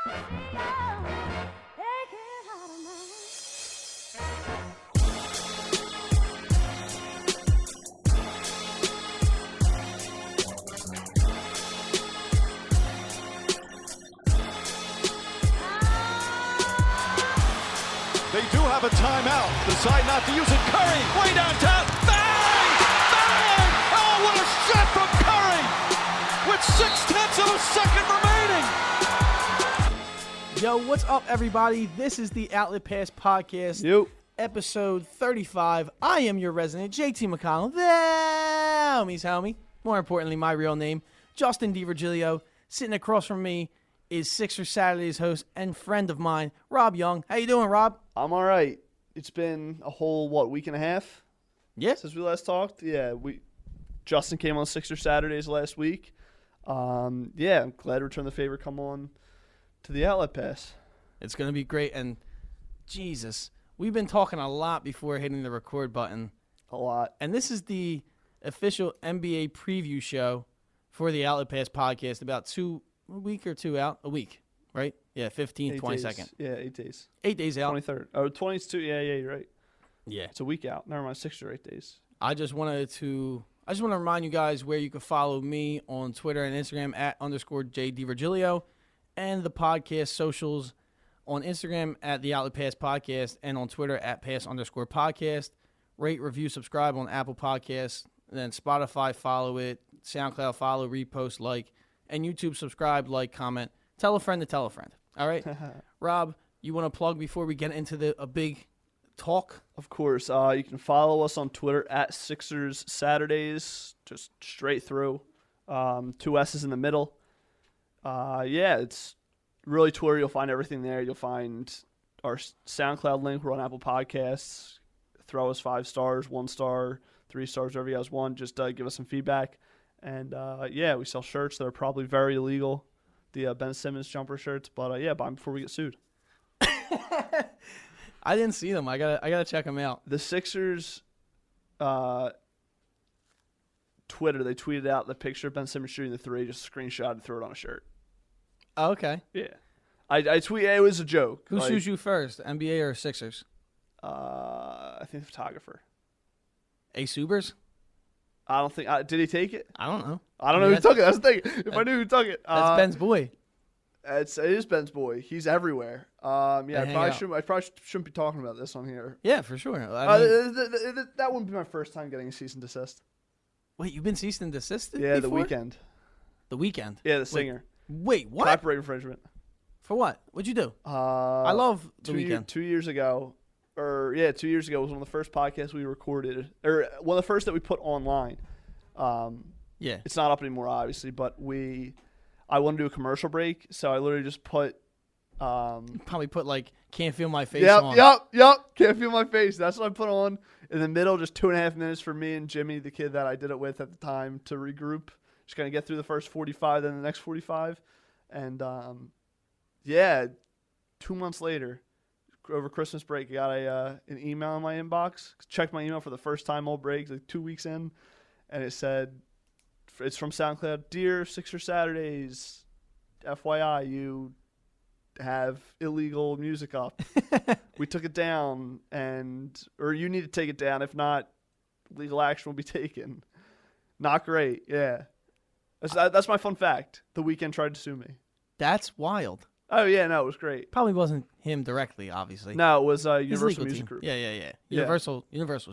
They do have a timeout. Decide not to use it. Curry, way downtown. Bang! Bang! Oh, what a shot from Curry! With 0.6 of a second remaining. Yo, what's up, everybody? This is the Outlet Pass Podcast, episode 35. I am your resident JT McConnell. The homie's homie. More importantly, my real name, Justin DiVirgilio. Sitting across from me is Sixers Saturdays host and friend of mine, Rob Young. How you doing, Rob? I'm all right. It's been a whole, week and a half? Yeah. Since we last talked? Yeah, Justin came on Sixers Saturdays last week. I'm glad to return the favor, come on to the Outlet Pass. It's going to be great, and Jesus, we've been talking a lot before hitting the record button. A lot. And this is the official NBA preview show for the Outlet Pass Podcast, about a week or two out. A week, right? Yeah, 15th, 22nd. Yeah, 8 days. 8 days out. 23rd. Oh, 22. Yeah, you're right. Yeah. It's a week out. Never mind, 6 or 8 days. I just want to remind you guys where you can follow me on Twitter and Instagram at _JDVirgilio, and the podcast socials on Instagram at the Outlet Pass Podcast and on Twitter at @pass_podcast. Rate, review, subscribe on Apple Podcasts, and then Spotify, follow it, SoundCloud, follow, repost, like, and YouTube, subscribe, like, comment. Tell a friend to tell a friend. All right? Rob, you want to plug before we get into a big talk? Of course. You can follow us on Twitter at Sixers Saturdays, just straight through. 2 S's in the middle. It's really Twitter. You'll find everything there. You'll find our SoundCloud link. We're on Apple Podcasts. Throw us 5 stars, 1 star, 3 stars, wherever you guys want. Just give us some feedback. And, we sell shirts that are probably very illegal. The Ben Simmons jumper shirts. But, buy them before we get sued. I didn't see them. I gotta check them out. The Sixers Twitter, they tweeted out the picture of Ben Simmons shooting the 3, just screenshot and threw it on a shirt. Oh, okay. Yeah. I tweeted it was a joke. Who sues you first, NBA or Sixers? I think the photographer. A Subers? I don't think. Did he take it? I don't know. I don't know who took it. That's the thing. If I knew who took it. That's Ben's boy. It is Ben's boy. He's everywhere. I probably shouldn't be talking about this on here. Yeah, for sure. That wouldn't be my first time getting a cease and desist. Wait, you've been cease and desisted? Yeah, before? The Weeknd. The Weeknd? Yeah, the singer. Wait, what? Copyright infringement. For what? What'd you do? I love the Weeknd. 2 years ago. 2 years ago was one of the first podcasts we recorded, or one of the first that we put online. It's not up anymore, obviously, but I wanted to do a commercial break, so I literally just put. Probably put "Can't Feel My Face" on. Yep. Can't feel my face. That's what I put on in the middle, just 2.5 minutes for me and Jimmy, the kid that I did it with at the time, to regroup. Just gonna get through the first 45, then the next 45, and 2 months later. Over Christmas break, I got an email in my inbox. Checked my email for the first time all break, 2 weeks in, and it said, it's from SoundCloud, "Dear Sixer Saturdays, FYI, you have illegal music up. We took it down, or you need to take it down. If not, legal action will be taken." Not great, yeah. That's my fun fact. The Weeknd tried to sue me. That's wild. Oh, yeah, no, it was great. Probably wasn't him directly, obviously. No, it was Universal Music Group. Yeah. Universal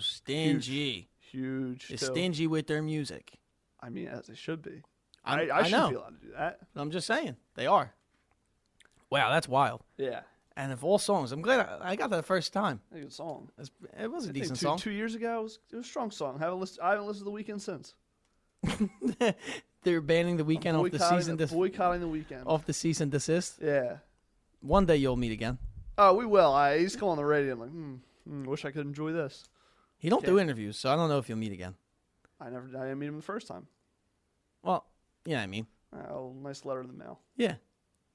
stingy. Huge. They're stingy with their music. I mean, as they should be. I should know. be allowed to do that. I'm just saying. They are. Wow, that's wild. Yeah. And of all songs, I'm glad I got that the first time. A good song. It was a decent song. song. 2 years ago, it was a strong song. I haven't listened to The Weeknd since. They're banning The Weeknd off the cease and desist. Boycotting The Weeknd. Off the cease and desist? Yeah. One day you'll meet again. Oh, we will. He's come on the radio. I'm like, wish I could enjoy this. He don't do interviews, so I don't know if you'll meet again. I didn't meet him the first time. Well, yeah, I mean. Oh, nice letter in the mail. Yeah.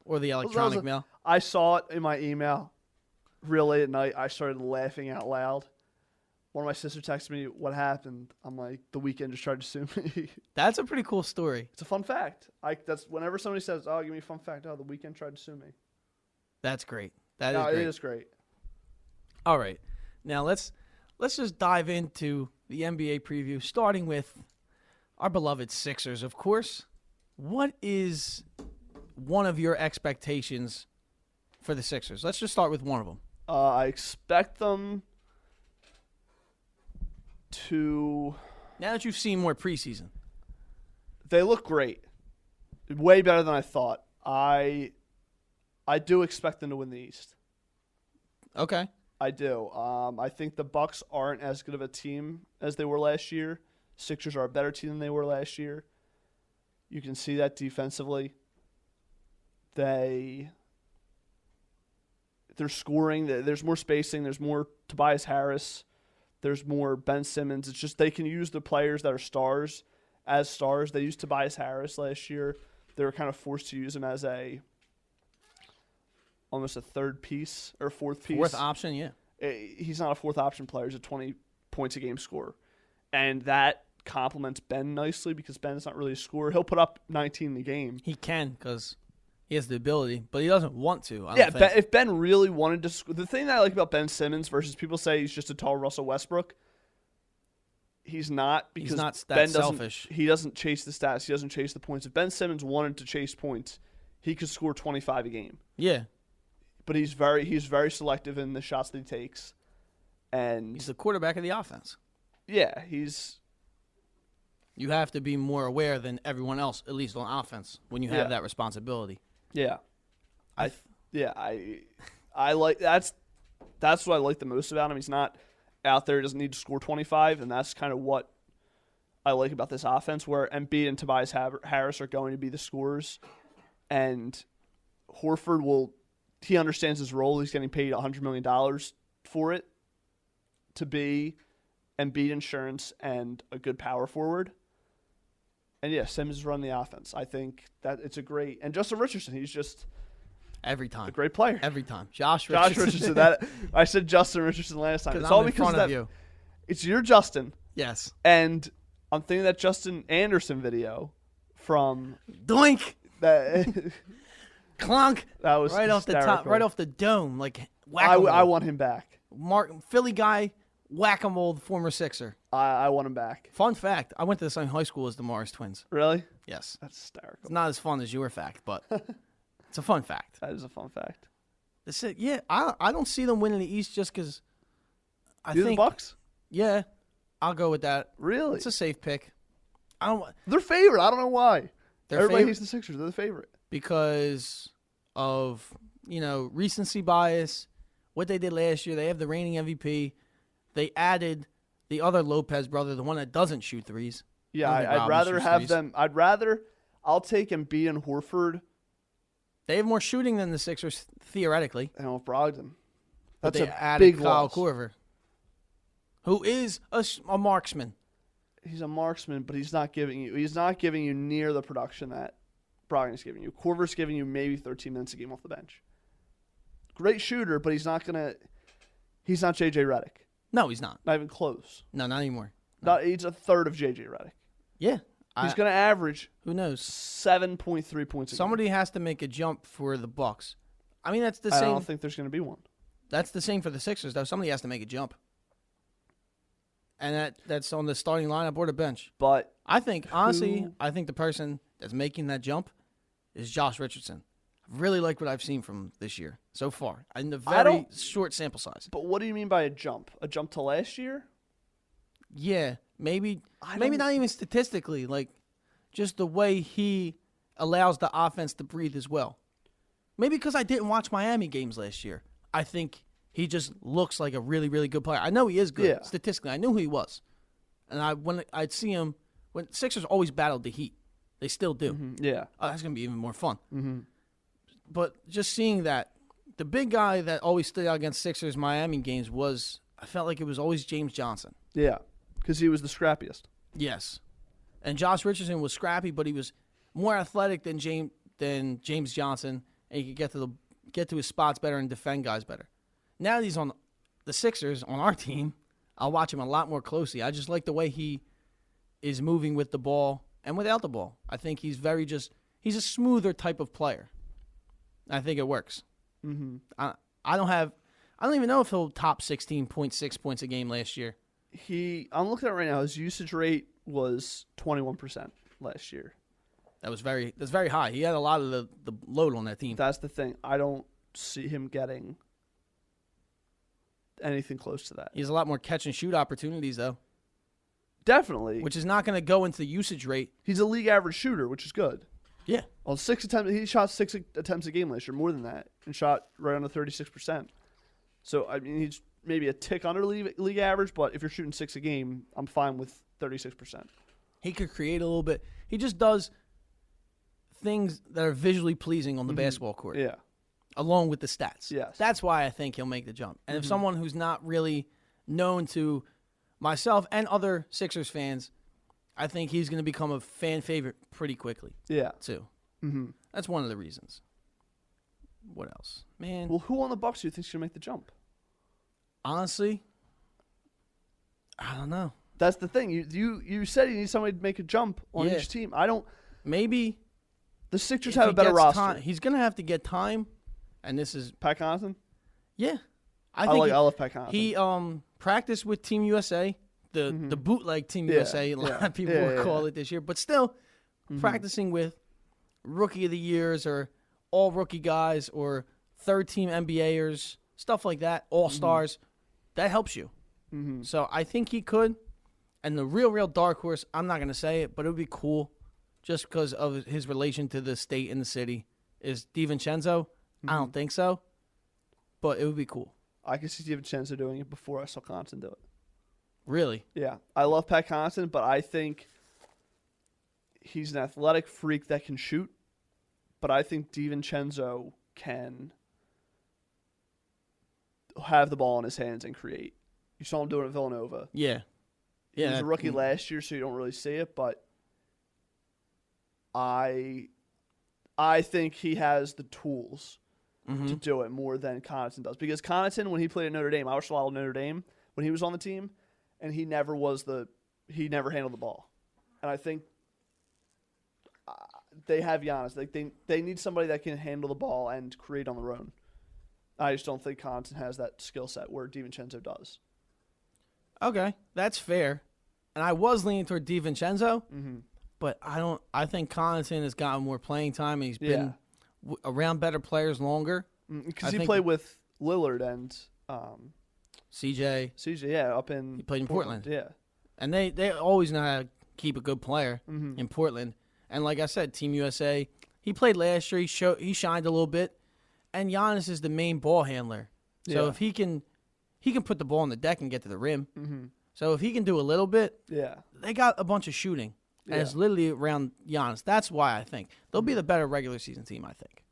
Or the electronic mail. I saw it in my email real late at night. I started laughing out loud. One of my sisters texted me, "What happened?" I'm like, "The Weeknd just tried to sue me." That's a pretty cool story. It's a fun fact. That's whenever somebody says, "Oh, give me a fun fact." Oh, The Weeknd tried to sue me. That's great. That No, is it great. is great. All right. Now let's just dive into the NBA preview, starting with our beloved Sixers, of course. What is one of your expectations for the Sixers? Let's just start with one of them. I expect them to. Now that you've seen more preseason. They look great. Way better than I thought. I do expect them to win the East. Okay. I do. I think the Bucks aren't as good of a team as they were last year. Sixers are a better team than they were last year. You can see that defensively. They're scoring. There's more spacing. There's more Tobias Harris. There's more Ben Simmons. It's just they can use the players that are stars as stars. They used Tobias Harris last year. They were kind of forced to use him as almost a third piece or fourth piece. Fourth option, yeah. He's not a fourth option player. He's a 20 points a game scorer. And that complements Ben nicely because Ben's not really a scorer. He'll put up 19 in the game. He can because he has the ability, but he doesn't want to. I Yeah, don't think. if Ben really wanted to score. The thing that I like about Ben Simmons versus people say he's just a tall Russell Westbrook, he's not because He's not that Ben doesn't, selfish. He doesn't chase the stats. He doesn't chase the points. If Ben Simmons wanted to chase points, he could score 25 a game. Yeah. But he's very selective in the shots that he takes. And He's the quarterback of the offense. yeah, You have to be more aware than everyone else, at least on offense, when you have Yeah. that responsibility. yeah. I like that's what I like the most about him. He's not out there, doesn't need to score 25, and that's kind of what I like about this offense, where Embiid and Tobias Harris are going to be the scorers, and Horford he understands his role. He's getting paid $100 million for it to be Embiid insurance and a good power forward. And yeah, Simmons is running the offense. I think that it's a great, and Justin Richardson, he's just Every time. a great player. Every time. Josh Josh Richardson. Richardson. I said Justin Richardson last time. It's all I'm in because front of of that. you. It's your Justin, Yes. and I'm thinking that Justin Anderson video from Doink. that. Clunk. That was right off the top, hysterical. right off the dome. Like, I whack-a-mole. want him back. Philly guy, whack-a-mole, former Sixer. I want him back. Fun fact, I went to the same high school as the Morris twins. Really? Yes. That's hysterical. It's not as fun as your fact, but it's a fun fact. That is a fun fact. That's it. Yeah, I don't see them winning the East just because I You think the Bucks? Yeah, I'll go with that. Really? It's a safe pick. I don't They're favorite. I don't know why. They're Everybody favorite hates the Sixers. They're the favorite. because of recency bias. What they did last year, they have the reigning MVP. They added the other Lopez brother, the one that doesn't shoot threes. Yeah, I don't think I'd Robin rather shoots have threes. them. I'll take Embiid and Horford They have more shooting than the Sixers theoretically. and Brogdon. But That's they a added big Kyle loss. Korver, who is a marksman. He's a marksman, but he's not giving you near the production that Brogdon's giving you. Korver's giving you maybe 13 minutes a game off the bench. Great shooter, but he's not JJ Redick. No, he's not. Not even close. No, not anymore. He's a third of JJ Redick. Yeah. He's going to average Who knows? 7.3 points a Somebody has to make a jump for the Bucks. I mean, that's the game. I same. don't think there's going to be one. That's the same for the Sixers, though. Somebody has to make a jump, and that's on the starting lineup or the bench. But I think, honestly, the person that's making that jump is Josh Richardson. I really like what I've seen from this year so far in the very short sample size. But what do you mean by a jump? A jump to last year? Yeah, maybe not even statistically, like just the way he allows the offense to breathe as well. Maybe because I didn't watch Miami games last year. I think he just looks like a really, really good player. I know he is good statistically. I knew who he was. And when I'd see him, when Sixers always battled the Heat. They still do. Mm-hmm. Yeah. Oh, that's going to be even more fun. Mm-hmm. But just seeing that, the big guy that always stood out against Sixers Miami games I felt like it was always James Johnson. Yeah, because he was the scrappiest. Yes. And Josh Richardson was scrappy, but he was more athletic than James Johnson, and he could get to his spots better and defend guys better. Now that he's on the Sixers, on our team, I'll watch him a lot more closely. I just like the way he is moving with the ball and without the ball. I think he's a smoother type of player. I think it works. Mm-hmm. I don't even know if he'll top 16.6 points a game last year. I'm looking at it right now. His usage rate was 21% last year. That's very high. He had a lot of the load on that team. That's the thing. I don't see him getting anything close to that. He has a lot more catch and shoot opportunities though. Definitely. Which is not going to go into the usage rate. He's a league average shooter, which is good. Yeah. On 6 attempts, he shot 6 attempts a game last year, more than that, and shot right under 36%. So, I mean, he's maybe a tick under league average, but if you're shooting 6 a game, I'm fine with 36%. He could create a little bit. He just does things that are visually pleasing on the basketball court. Yeah. Along with the stats. Yes. That's why I think he'll make the jump. And if someone who's not really known to myself and other Sixers fans, I think he's going to become a fan favorite pretty quickly. Yeah. Too. Mm-hmm. That's one of the reasons. What else? Man. Well, who on the Bucks do you think is going to make the jump? Honestly, I don't know. That's the thing. You said you need somebody to make a jump on each team. I don't. Maybe The Sixers have a better roster. He's going to have to get time, and this is Pat Connaughton? yeah. I love Pat Connaughton. He practiced with Team USA, the bootleg Team USA. A lot of people will call it this year, but still practicing with Rookie of the Years or all rookie guys or third team NBAers, stuff like that, all stars. That helps you. So I think he could. And the real dark horse, I'm not going to say it, but it would be cool just because of his relation to the state and the city, is DiVincenzo. I don't think so, but it would be cool. I could see DiVincenzo doing it before I saw Connaughton do it. Really? Yeah. I love Pat Connaughton, but I think he's an athletic freak that can shoot. But I think DiVincenzo can have the ball in his hands and create. You saw him do it at Villanova. Yeah. He was a rookie last year, so you don't really see it, but I think he has the tools to do it more than Connaughton does. Because Connaughton, when he played at Notre Dame, I watched a lot of Notre Dame when he was on the team, and he never handled the ball. And I think they have Giannis. They need somebody that can handle the ball and create on their own. I just don't think Connaughton has that skill set where DiVincenzo does. Okay, that's fair. And I was leaning toward DiVincenzo, but I think Connaughton has gotten more playing time, and he's been around better players longer. Because he played with Lillard and CJ. CJ, up in He played in Portland. Yeah. And they always know how to keep a good player in Portland. And like I said, Team USA, he played last year. He shined a little bit. And Giannis is the main ball handler. So if he can put the ball on the deck and get to the rim. So if he can do a little bit, they got a bunch of shooting. And it's literally around Giannis. That's why I think they'll be the better regular season team, I think.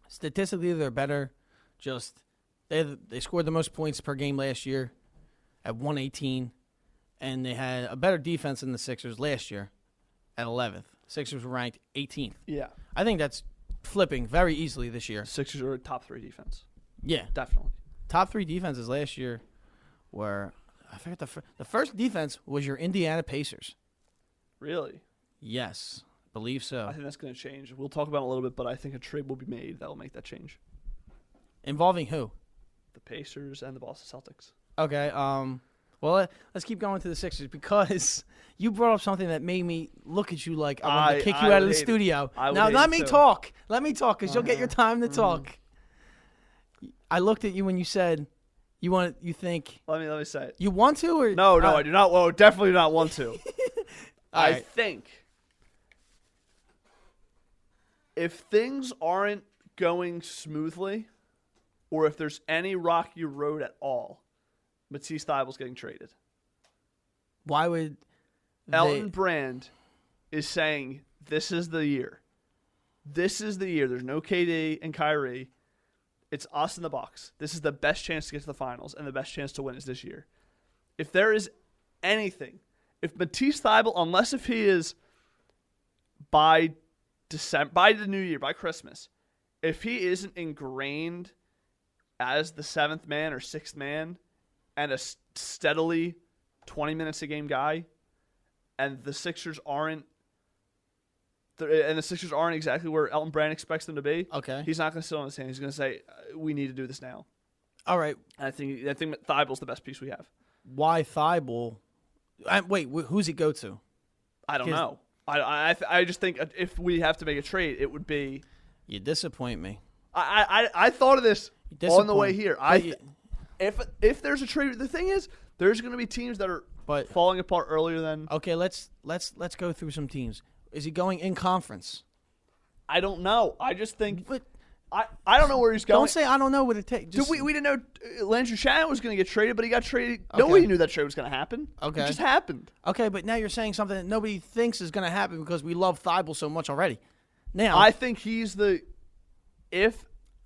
Statistically, they're better. Just they scored the most points per game last year at 118. And they had a better defense than the Sixers last year at 11th. Sixers were ranked 18th. Yeah. I think that's flipping very easily this year. Sixers are a top 3 defense. Yeah. Definitely. Top 3 defenses last year were, I forget the first defense was your Indiana Pacers. Really? Yes, believe so. I think that's going to change. We'll talk about it a little bit, but I think a trade will be made that will make that change. Involving who? The Pacers and the Boston Celtics. Okay. Well, let's keep going to the Sixers because you brought up something that made me look at you like I wanted to kick you out of the studio. Now let me talk. Let me talk because you'll get your time to talk. I looked at you when you said you think. Let me say it. You want to or no? I do not. Well, definitely not want to. I think if things aren't going smoothly, or if there's any rocky road at all, Matisse Thybulle's getting traded. Why would Elton Brand is saying this is the year. This is the year. There's no KD and Kyrie. It's us and the Bucks. This is the best chance to get to the finals, and the best chance to win is this year. If there is anything, if Matisse Thybulle, unless if he is by December, by the new year, by Christmas, if he isn't ingrained as the 7th man or 6th man and a steadily 20 minutes a game guy, and the Sixers aren't and the Sixers aren't exactly where Elton Brand expects them to be, Okay. he's not going to sit on his hands. He's going to say, "We need to do this now." All right. And I think Thybulle's the best piece we have. Why Thibault? Wait, who's he go to? I don't know. I just think if we have to make a trade, it would be. You disappoint me. I thought of this on the way here. If there's a trade, the thing is, there's going to be teams that are falling apart earlier than. Okay, let's go through some teams. Is he going in conference? I don't know. I just think. But I don't know where he's going. Don't say I don't know what it takes. We didn't know Landry Shannon was going to get traded, but he got traded. Okay. Nobody knew that trade was going to happen. Okay. It just happened. Okay, but now you're saying something that nobody thinks is going to happen because we love Thibault so much already. Now I think he's the. If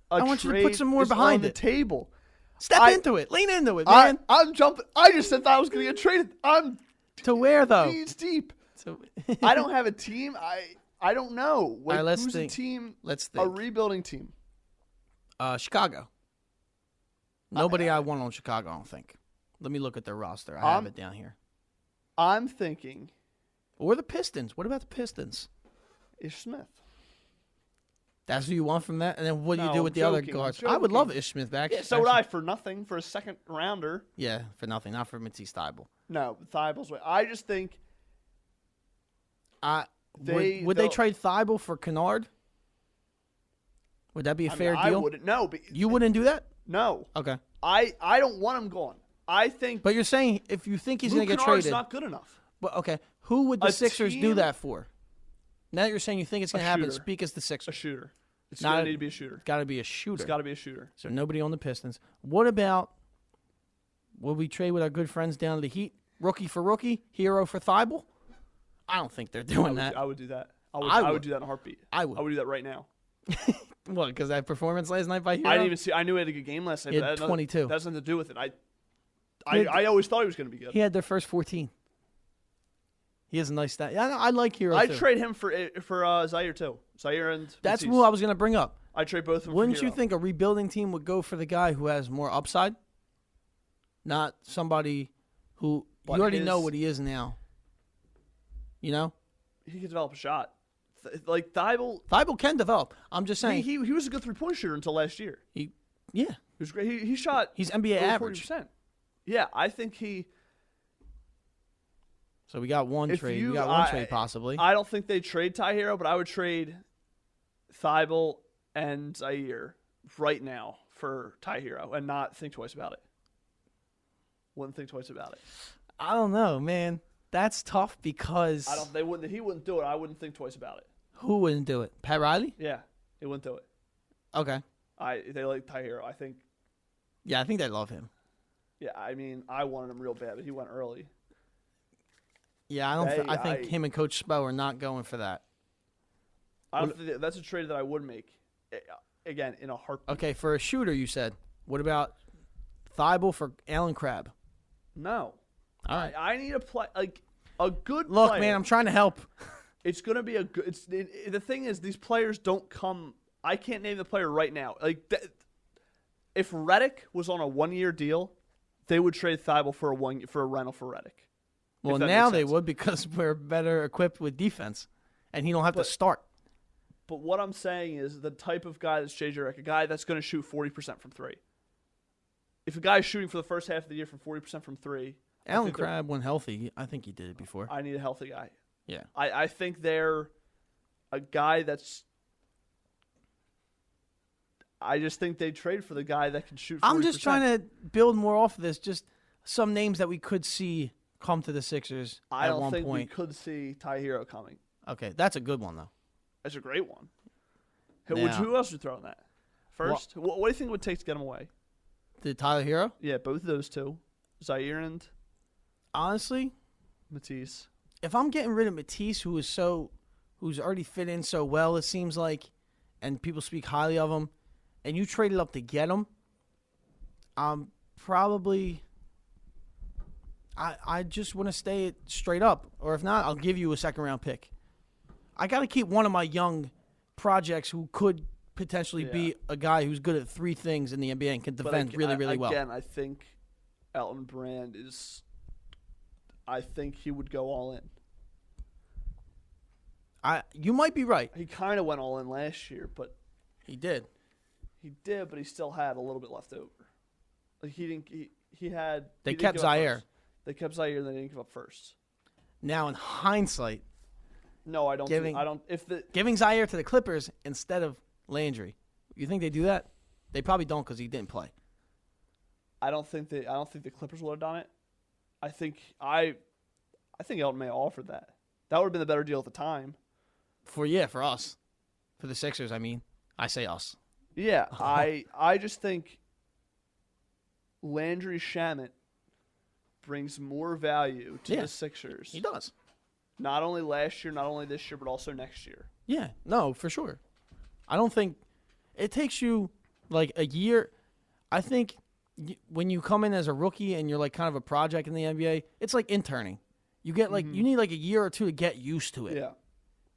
a I want you to trade put some more is behind on the it. table, Step into it. Lean into it, man. I'm jumping. I just said that I was going to get traded. I'm To where though? knees deep. To- I don't have a team. I don't know. Like, All right, let's who's think. a team? Let's A think. rebuilding team. Chicago. Nobody I want on Chicago, I don't think. Let me look at their roster. I have it down here. I'm thinking Or the Pistons. What about the Pistons? Ish Smith. That's who you want from that? And then what do you No, do I'm with the other joking, guards? I'm I would joking. love Ish Smith back. Yeah, so would I for nothing for a second rounder. Yeah, for nothing. Not for Matisse Thybulle. No, Thybulle's way. I just think Would they they'll- trade Thybulle for Kennard? Would that be a fair I deal? wouldn't. No, but You wouldn't do that? no. Okay. I don't want him gone. I think. But you're saying if you think he's Luke going to get Kennard's traded. not good enough. But okay, who would the A Sixers do team- that for? Now that you're saying you think it's going to happen, shooter. speak as the A Sixers. shooter. It's Not going a- to need to be a shooter. Got to be a shooter. It's got to be a shooter. So nobody on the Pistons. What about, will we trade with our good friends down to the Heat? Rookie for rookie, hero for Thybulle? I don't think they're doing that. I would do that. I would. would do that in a heartbeat. I would. do that right now. What, because that performance last night by Hero? I didn't even see. I knew he had a good game last night. He but had that 22. That has nothing to do with it. He had- I always thought he was going to be good. He had their first 14. He has a nice stat. I like Hero I'd too. trade him for Zaire too. Zaire and That's Matisse. who I was going to bring up. I'd trade both of them. Wouldn't for you Hero. think a rebuilding team would go for the guy who has more upside? Not somebody who But you already know his- what he is now. You know? he could develop a shot? Like Thybulle, Thybulle can develop. I'm just saying. he was a good 3-point shooter until last year. Yeah. He was great. He shot. He's NBA over average. 40%. Yeah, I think he. So we got one If trade. you- We got one I- trade possibly. I don't think they trade Ty Hero, but I would trade Thybulle and Zaire right now for Ty Hero and not think twice about it. Wouldn't think twice about it. I don't know, man. That's tough because I don't. They wouldn't. He wouldn't do it. I wouldn't think twice about it. who wouldn't do it? Pat Riley? Yeah, he wouldn't do it. Okay. They like Ty Hero. I think. Yeah, I think they love him. Yeah, I mean, I wanted him real bad, but he went early. Yeah, I don't. Hey, I think him and Coach Spo are not going for that. I don't think that's a trade that I would make. Again, in a heartbeat. Okay, for a shooter, you said. What about Thybulle for Allen Crabbe? No. All right. I need a play like a good. Look, player. man, I'm trying to help. It's gonna be a good. The thing is, these players don't come. I can't name the player right now. Like, if Redick was on a 1-year deal, they would trade Thybulle for a rental for Redick. Well, that now makes they sense. would because we're better equipped with defense, and he don't have to start. But what I'm saying is the type of guy that's JJ Redick, a guy that's going to shoot 40% from three. If a guy's shooting for the first half of the year from 40% from three, Allen Crabbe, when healthy, I think he did it before. I need a healthy guy. Yeah. I think they're a guy that's. I just think they trade for the guy that can shoot 40%. I'm just trying to build more off of this. Just some names that we could see come to the Sixers I at don't one think point. we could see Ty Hero coming. Okay, that's a good one though. That's a great one. Now- Who else would throw in that? First, what do you think it would take to get him away? Did Tyler Hero? Yeah, both of those two, Zaire and Honestly, Matisse. if I'm getting rid of Matisse, who's already fit in so well, it seems like, and people speak highly of him, and you traded up to get him, probably. I just want to stay it straight up, or if not, I'll give you a second-round pick. I got to keep one of my young projects who could potentially be a guy who's good at three things in the NBA and can defend really, really well. Again, I think Elton Brand is. I think he would go all in. You might be right. He kind of went all in last year, but He did. but he still had a little bit left over. Like he didn't. He had. They he didn't kept give up Zaire. first. They kept Zaire, and they didn't give up first. Now, in hindsight, No, I don't. Giving- I don't. If the giving Zaire to the Clippers instead of Landry, you think they do that? They probably don't because he didn't play. I don't think the Clippers would have done it. I think Elton may have offered that. That would have been the better deal at the time. For us, for the Sixers. I mean, I say us. Yeah, I just think Landry Shamet brings more value to Yeah, the Sixers. He does. Not only last year, not only this year, but also next year. Yeah, no, for sure. I don't think it takes you like a year. I think when you come in as a rookie and you're like kind of a project in the NBA, it's like interning. You get like you need like a year or two to get used to it. Yeah.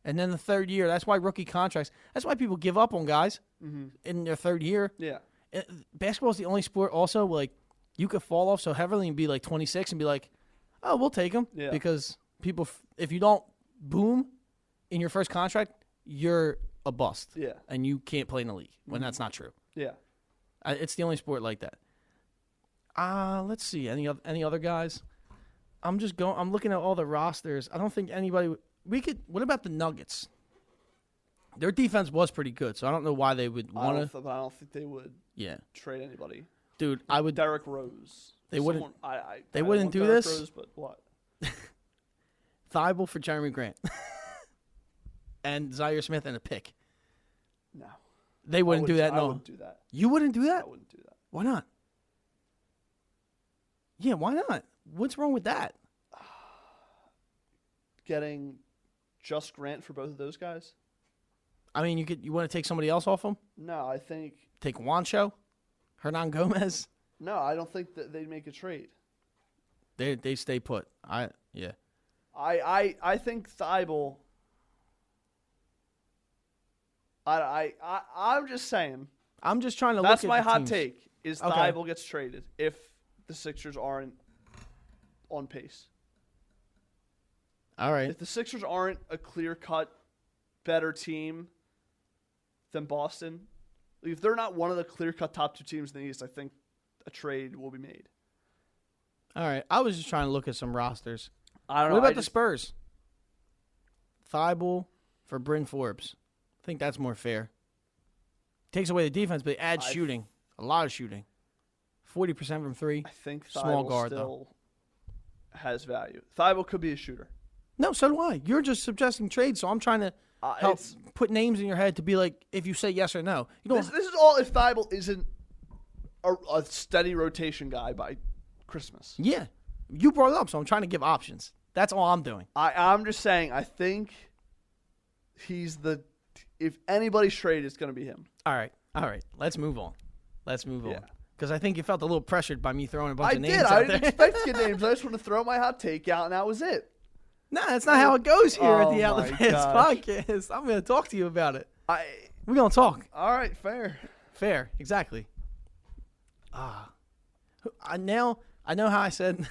And then the third year, that's why rookie contracts. That's why people give up on guys in their third year. Yeah. Basketball is the only sport also like you could fall off so heavily and be like 26 and be like, oh, we'll take him. Yeah. Because people, if you don't boom in your first contract, you're a bust. Yeah. And you can't play in the league when that's not true. Yeah. It's the only sport like that. Let's see. Any other guys? I'm looking at all the rosters. I don't think anybody. What about the Nuggets? Their defense was pretty good, so I don't know why they would want to. I don't think they would Yeah, trade anybody. dude, I would. Derrick Rose. They wouldn't. They I don't wouldn't want do Derrick this? Rose, but what? Thibault for Jeremy Grant, and Zaire Smith and a pick. No. They wouldn't do that. I No, wouldn't do that. you wouldn't do that. I wouldn't do that. Why not? Yeah, why not? What's wrong with that? Getting just Grant for both of those guys? I mean, you want to take somebody else off them? No, I think. Take Juancho, Hernan Gomez. No, I don't think that they'd make a trade. They stay put. Yeah. I think Thibault. I'm just saying. I'm just trying to look at That's my the hot teams. take. Is Okay. Thibault gets traded if the Sixers aren't on pace. All right. If the Sixers aren't a clear-cut better team than Boston, if they're not one of the clear-cut top two teams in the East, I think a trade will be made. All right. I was just trying to look at some rosters. I don't What know. about the Spurs? Thibault for Bryn Forbes. I think that's more fair. Takes away the defense, but it adds shooting. A lot of shooting. 40% from three. I think Small Thibault guard, still has value. Thibault could be a shooter. No, so do I. You're just suggesting trades, so I'm trying to help put names in your head to be like, if you say yes or no. You don't. This is all if Thibault isn't a steady rotation guy by Christmas. Yeah. You brought it up, so I'm trying to give options. That's all I'm doing. I'm just saying, I think if anybody's traded, it's going to be him. All right. Let's move on. Yeah. Because I think you felt a little pressured by me throwing a bunch I of names did. out I there. didn't expect to get names. I just want to throw my hot take out, and that was it. No, that's not how it goes here at Oh the Outlet my Pass gosh. podcast. I'm going to talk to you about it. All We're going to talk. right, fair. Fair, exactly. I know how I said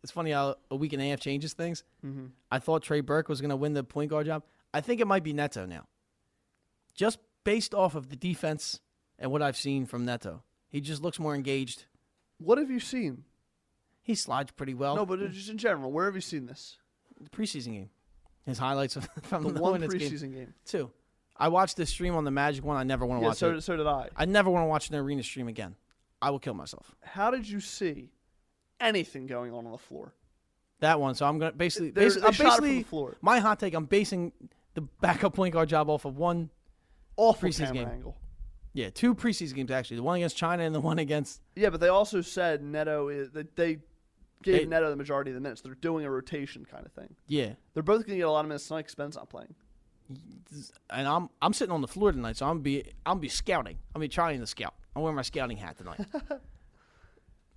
it's funny how a week and a half changes things. Mm-hmm. I thought Trey Burke was going to win the point guard job. I think it might be Neto now. Just based off of the defense and what I've seen from Neto. He just looks more engaged. What have you seen? He slides pretty well. No, but just in general, where have you seen this? The preseason game. His highlights from The the one Hornets preseason game. Two. I watched this stream on the Magic one. I never want to watch it. So did I. I never want to watch an arena stream again. I will kill myself. How did you see anything going on the floor? That one. So I'm gonna basically. They shot it from basically the floor. My hot take. I'm basing the backup point guard job off of one Awful preseason camera game. angle. Yeah, two preseason games actually. The one against China and the one against. Yeah, but they also said Neto is that they gave Neto the majority of the minutes. They're doing a rotation kind of thing. Yeah, They're both going to get a lot of minutes tonight because Ben's not playing. and I'm sitting on the floor tonight, so I'm be scouting. I'm be trying to scout. I'm wearing my scouting hat tonight.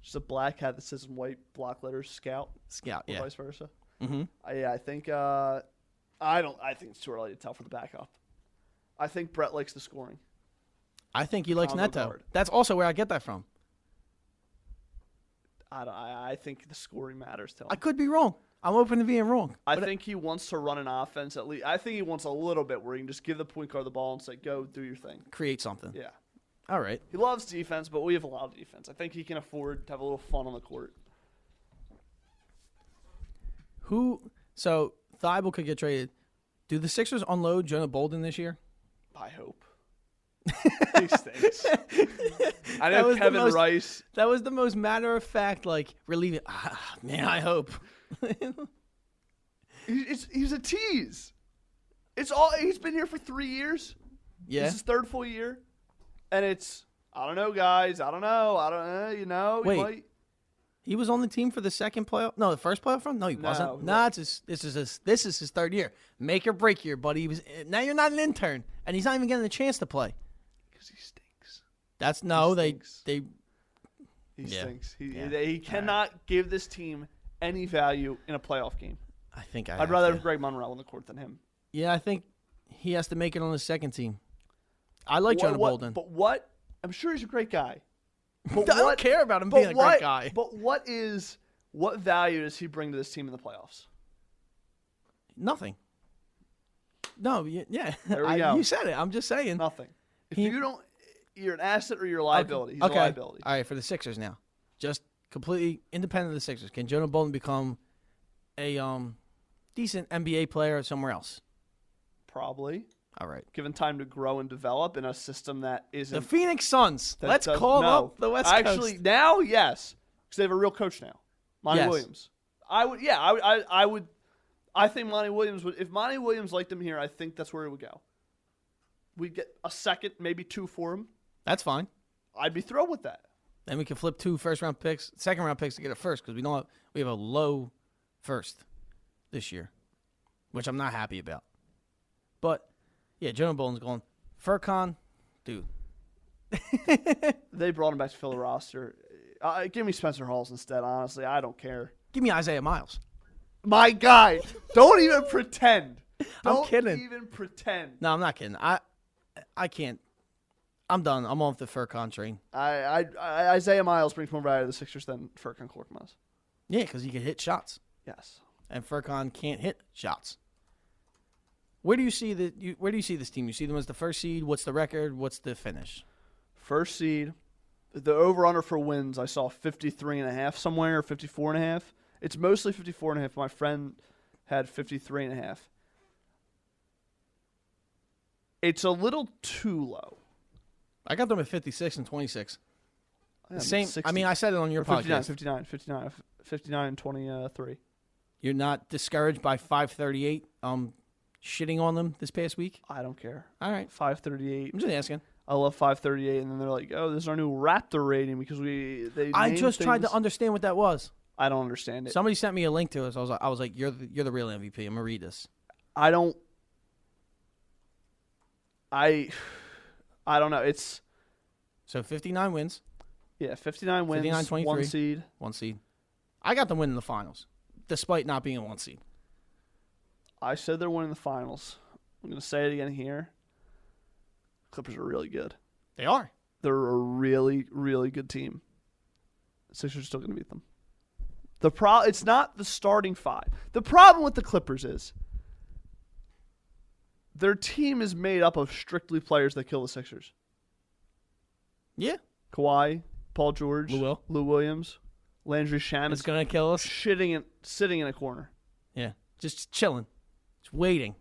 Just a black hat that says in white block letters "Scout," Scout, or yeah. vice versa. Mm-hmm. I think I think it's too early to tell for the backup. I think Brett likes the scoring. I think he likes Combo Neto. guard. That's also where I get that from. I think the scoring matters to him. I could be wrong. I'm open to being wrong. I think he wants to run an offense at least. I think he wants a little bit where he can just give the point guard the ball and say, go do your thing. Create something. Yeah. All right. He loves defense, but we have a lot of defense. I think he can afford to have a little fun on the court. So Thibault could get traded. Do the Sixers unload Jonah Bolden this year? I hope. He stinks. I know Kevin Rice. That was the most matter of fact, like, relieving. Man, I hope. He's a tease. He's been here for 3 years. Yeah. This is his third full year. And I don't know, guys. I don't know. Wait. He was on the team for the second playoff. No, the first playoff run. No, he wasn't. Nah, this is his third year. Make or break year, buddy. Now you're not an intern, and he's not even getting a chance to play. Because he stinks. He stinks. He cannot give this team any value in a playoff game. I'd rather have Greg Monroe on the court than him. Yeah, I think he has to make it on the second team. I like Jonah Bolden. But what? I'm sure he's a great guy. But I don't care about him being a great guy. But what value does he bring to this team in the playoffs? Nothing. No, yeah. There we go. You said it. I'm just saying. Nothing. If you don't, you're an asset or you're a liability. He's a liability. All right, for the Sixers now. Just completely independent of the Sixers. Can Jonah Bolden become a decent NBA player somewhere else? Probably. All right. Given time to grow and develop in a system that isn't. The Phoenix Suns. Let's call up the West Coast. Actually, now, yes. Because they have a real coach now. Monty Williams. I think Monty Williams would. If Monty Williams liked him here, I think that's where he would go. We'd get a second, maybe 2 for him. That's fine. I'd be thrilled with that. Then we can flip 2 first-round picks, second-round picks to get a first because we have a low first this year, which I'm not happy about. But, yeah, Jonah Bolden's going. Furkan, dude. They brought him back to fill the roster. Give me Spencer Halls instead, honestly. I don't care. Give me Isaiah Miles. My guy. Don't even pretend. I'm kidding. Don't even pretend. No, I'm not kidding. I can't. I'm done. I'm off the Furkan train. Isaiah Miles brings more value to the Sixers than Furkan Korkmaz. Yeah, because he can hit shots. Yes. And Furkan can't hit shots. Where do you see this team? You see them as the first seed? What's the record? What's the finish? First seed. The over-under for wins, I saw 53.5 somewhere, or 54.5. It's mostly 54.5. My friend had 53.5. It's a little too low. I got them at 56 and 26. Same. 60, I mean, I said it on your podcast. 59 and 23. You're not discouraged by 538 shitting on them this past week? I don't care. All right. 538. I'm just asking. I love 538, and then they're like, "Oh, this is our new Raptor rating because I just tried to understand what that was. I don't understand it. Somebody sent me a link to it. So I was like, "You're the real MVP." I'm gonna read this. I don't know. It's so 59 wins. Yeah, 59 wins. 59, 23. 1 seed. I got them winning the finals, despite not being a 1 seed. I said they're winning the finals. I'm gonna say it again here. Clippers are really good. They are. They're a really, really good team. The Sixers are still going to beat them. It's not the starting 5. The problem with the Clippers is their team is made up of strictly players that kill the Sixers. Yeah. Kawhi, Paul George, Lou Williams, Landry Shamet. It's going to kill us. Sitting in a corner. Yeah. Just chilling. Just waiting.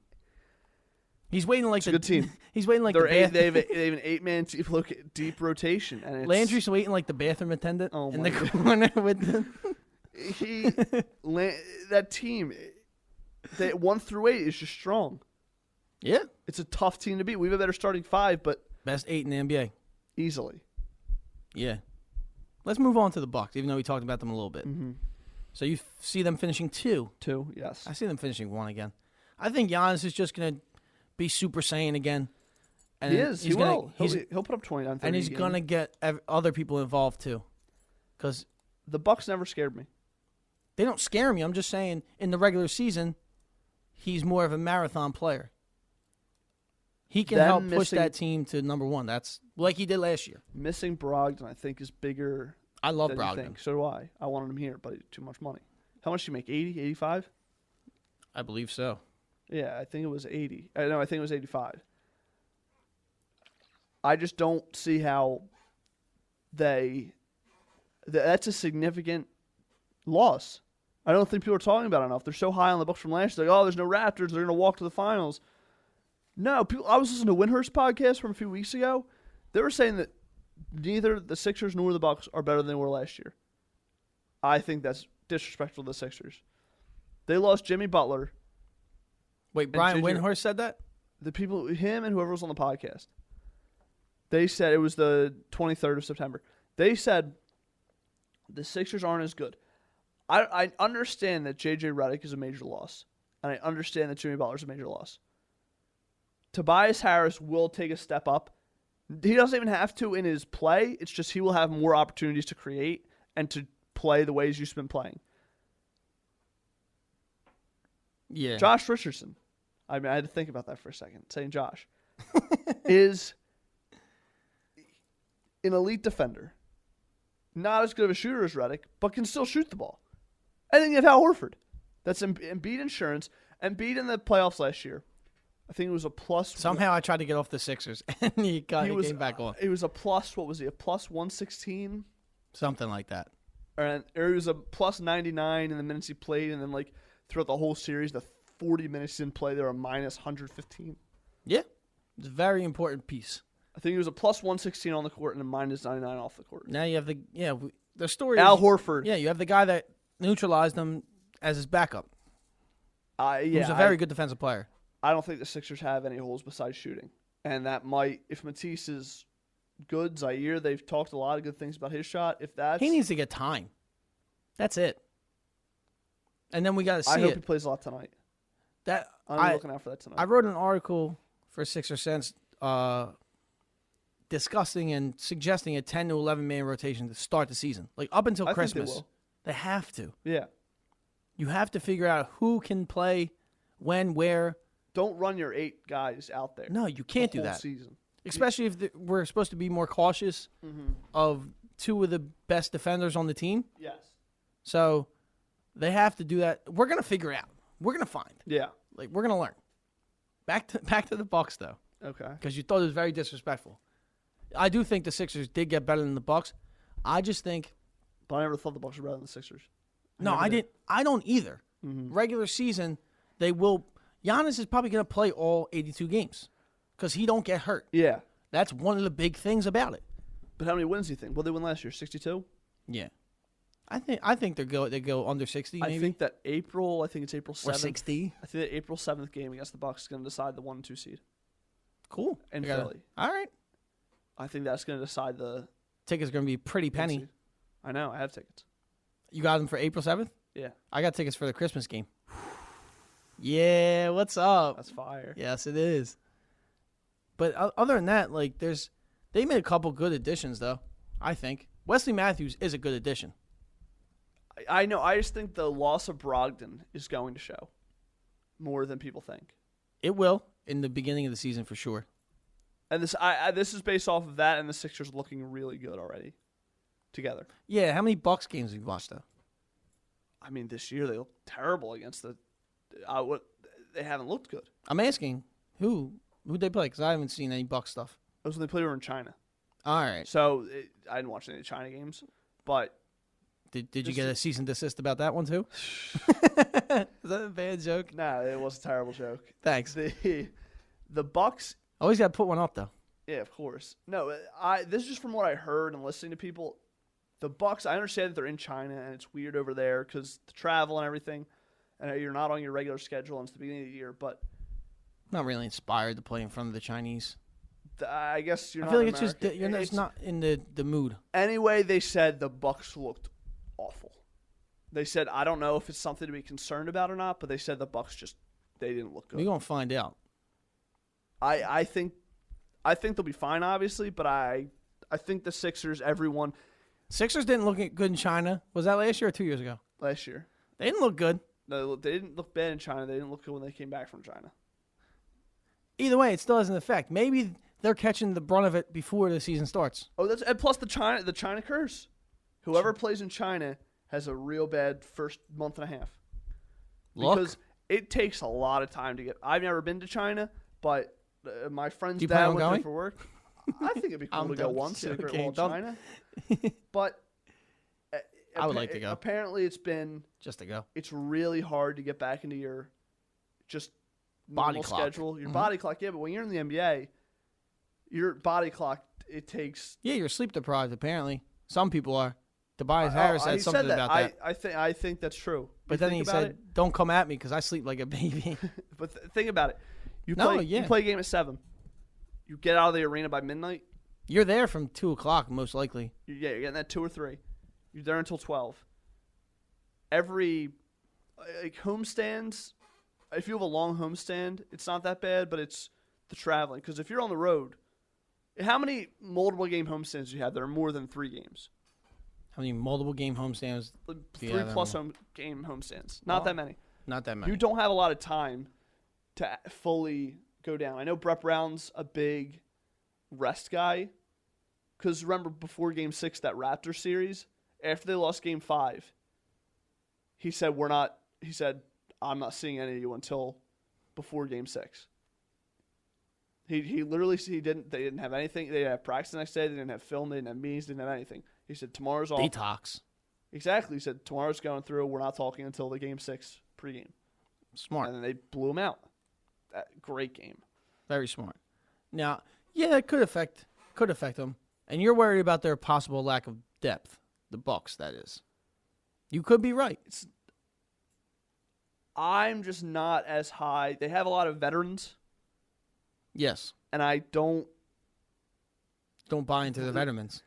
He's waiting like a good team. He's waiting like they have an 8-man deep rotation, and Landry's waiting like the bathroom attendant in the corner with the. That team, 1 through 8 is just strong. Yeah, it's a tough team to beat. We have a better starting 5, but best 8 in the NBA easily. Yeah, let's move on to the Bucks, even though we talked about them a little bit. Mm-hmm. So you see them finishing 2. 2, yes. I see them finishing 1 again. I think Giannis is just gonna be Super Saiyan again. And he is. He will. He'll put up 29, 30 and he's going to get other people involved too. Because the Bucks never scared me. They don't scare me. I'm just saying in the regular season, he's more of a marathon player. He can help push that team to number 1. That's like he did last year. Missing Brogdon, I think, is bigger. I love than you Brogdon. think. So do I. I wanted him here, but too much money. How much did you make? 80, 85? I believe so. Yeah, I think it was 80. No, I think it was 85. I just don't see how that's a significant loss. I don't think people are talking about it enough. They're so high on the Bucks from last year. Like, oh, there's no Raptors. They're going to walk to the finals. No, I was listening to Windhorst podcast from a few weeks ago. They were saying that neither the Sixers nor the Bucks are better than they were last year. I think that's disrespectful to the Sixers. They lost Jimmy Butler. Wait, Brian Windhorst said that? The people, him and whoever was on the podcast, they said it was the 23rd of September. They said the Sixers aren't as good. I understand that J.J. Redick is a major loss, and I understand that Jimmy Butler is a major loss. Tobias Harris will take a step up. He doesn't even have to in his play. It's just he will have more opportunities to create and to play the ways you've been playing. Yeah. Josh Richardson. I mean, I had to think about that for a second. Saying Josh is an elite defender. Not as good of a shooter as Redick, but can still shoot the ball. And then you have Al Horford. That's Embiid insurance. Embiid in the playoffs last year, I think it was a plus. Somehow I tried to get off the Sixers, and he came back on. It was a plus, what was he, a plus 116? Something like that. Or it was a plus 99 in the minutes he played, and then like throughout the whole series, the 40 minutes he didn't play, they were a minus 115. Yeah. It's a very important piece. I think it was a plus 116 on the court and a minus 99 off the court. Now you have the story. Al Horford. Yeah, you have the guy that neutralized him as his backup. Who's a very good defensive player. I don't think the Sixers have any holes besides shooting. And that might, if Matisse is good, Zaire, they've talked a lot of good things about his shot. If that's... He needs to get time. That's it. And then we got to see I hope it. he plays a lot tonight. I'm looking out for that tonight. I wrote an article for Sixer Sense discussing and suggesting a 10 to 11 man rotation to start the season. Like up until Christmas. Think they have to. Yeah. You have to figure out who can play, when, where. Don't run your 8 guys out there. No, you can't the do whole that. Season. Especially if we're supposed to be more cautious of 2 of the best defenders on the team. Yes. So they have to do that. We're going to figure out. We're going to find. Yeah. Like, we're going to learn. Back to the Bucks, though. Okay. Because you thought it was very disrespectful. I do think the Sixers did get better than the Bucks. I just think... But I never thought the Bucks were better than the Sixers. No, I didn't. I don't either. Regular season, they will... Giannis is probably going to play all 82 games because he don't get hurt. Yeah. That's one of the big things about it. But how many wins do you think? What did they win last year? 62? Yeah. I think they go under 60 maybe. I think it's April 7th. Or 60. I think the April 7th game against the Bucks is going to decide the 1 and 2 seed. Cool. In Philly. All right. I think that's going to decide the... Tickets are going to be pretty penny. seed. I know. I have tickets. You got them for April 7th? Yeah. I got tickets for the Christmas game. Yeah, what's up? That's fire. Yes, it is. But other than that, like they made a couple good additions, though, I think. Wesley Matthews is a good addition. I know. I just think the loss of Brogdon is going to show more than people think. It will in the beginning of the season for sure. And this is based off of that and the Sixers looking really good already together. Yeah, how many Bucks games have you watched, though? I mean, this year they look terrible against the... they haven't looked good. I'm asking who'd they play because I haven't seen any Bucks stuff. It was when they played over in China. All right. So I didn't watch any of the China games, but... Did you get a cease and desist about that one, too? Is that a bad joke? Nah, it was a terrible joke. Thanks. The Bucks... Always got to put one up, though. Yeah, of course. No, this is just from what I heard and listening to people. The Bucks, I understand that they're in China and it's weird over there because the travel and everything, and you're not on your regular schedule and it's the beginning of the year, but... Not really inspired to play in front of the Chinese. I guess you're not I feel like American. it's just you're just not in the mood. Anyway, they said the Bucks looked awful. They said, I don't know if it's something to be concerned about or not, but they said the Bucks they didn't look good. We're going to find out. I think they'll be fine, obviously, but I think the Sixers, everyone... Sixers didn't look good in China. Was that last year or 2 years ago? Last year. They didn't look good. No, they didn't look bad in China. They didn't look good when they came back from China. Either way, it still has an effect. Maybe they're catching the brunt of it before the season starts. Oh, and plus the China curse. Whoever plays in China has a real bad first month and a half. Look. Because it takes a lot of time to get. I've never been to China, but my friend's Do you plan dad on went there going? for work. I think it'd be cool I'm to go done once to the Great joking. Wall of Don't- China. But I would like to go. Apparently, Just to go. it's really hard to get back into your just Body normal clock. schedule, your Mhm. body clock. Yeah, but when you're in the NBA, your body clock it takes. Yeah, you're sleep deprived. Apparently, some people are. Tobias Harris he said something that. about that. I think that's true. But You then think he about said, "Don't come at me because I sleep like a baby." But think about it. You No, play. yeah. You play a game at 7. You get out of the arena by midnight. You're there from 2:00 most likely. You're getting that 2 or 3. You're there until 12. Every homestands, if you have a long homestand, it's not that bad, but it's the traveling. Because if you're on the road, how many multiple game homestands do you have that are more than 3 games? How many multiple game homestands? Like Yeah, 3 I plus don't game homestands. Not that many. Not that many. You don't have a lot of time to fully go down. I know Brett Brown's a big rest guy. Because remember, before Game 6, that Raptors series, after they lost Game 5, he said, I'm not seeing any of you until before Game 6. He literally said they didn't have anything. They didn't have practice the next day. They didn't have film. They didn't have meetings. They didn't have anything. He said, tomorrow's off. Detox. Exactly. He said, tomorrow's going through. We're not talking until the Game 6 pregame. Smart. And then they blew him out. Great game. Very smart. Now, yeah, it could affect them. And you're worried about their possible lack of depth. The Bucks, that is. You could be right. I'm just not as high. They have a lot of veterans, Yes. and I don't. Don't buy into the veterans.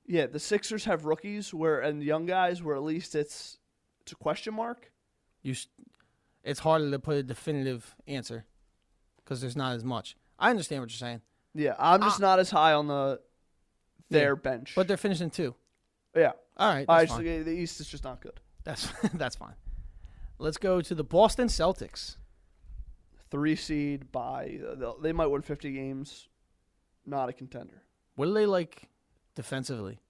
Yeah, the Sixers have rookies and young guys where at least it's a question mark. It's harder to put a definitive answer because there's not as much. I understand what you're saying. Yeah, I'm just not as high on their bench. But they're finishing 2. yeah, All right, that's fine. the East is just not good. That's fine. Let's go to the Boston Celtics. 3 seed by they might win 50 games. Not a contender. What do they like defensively?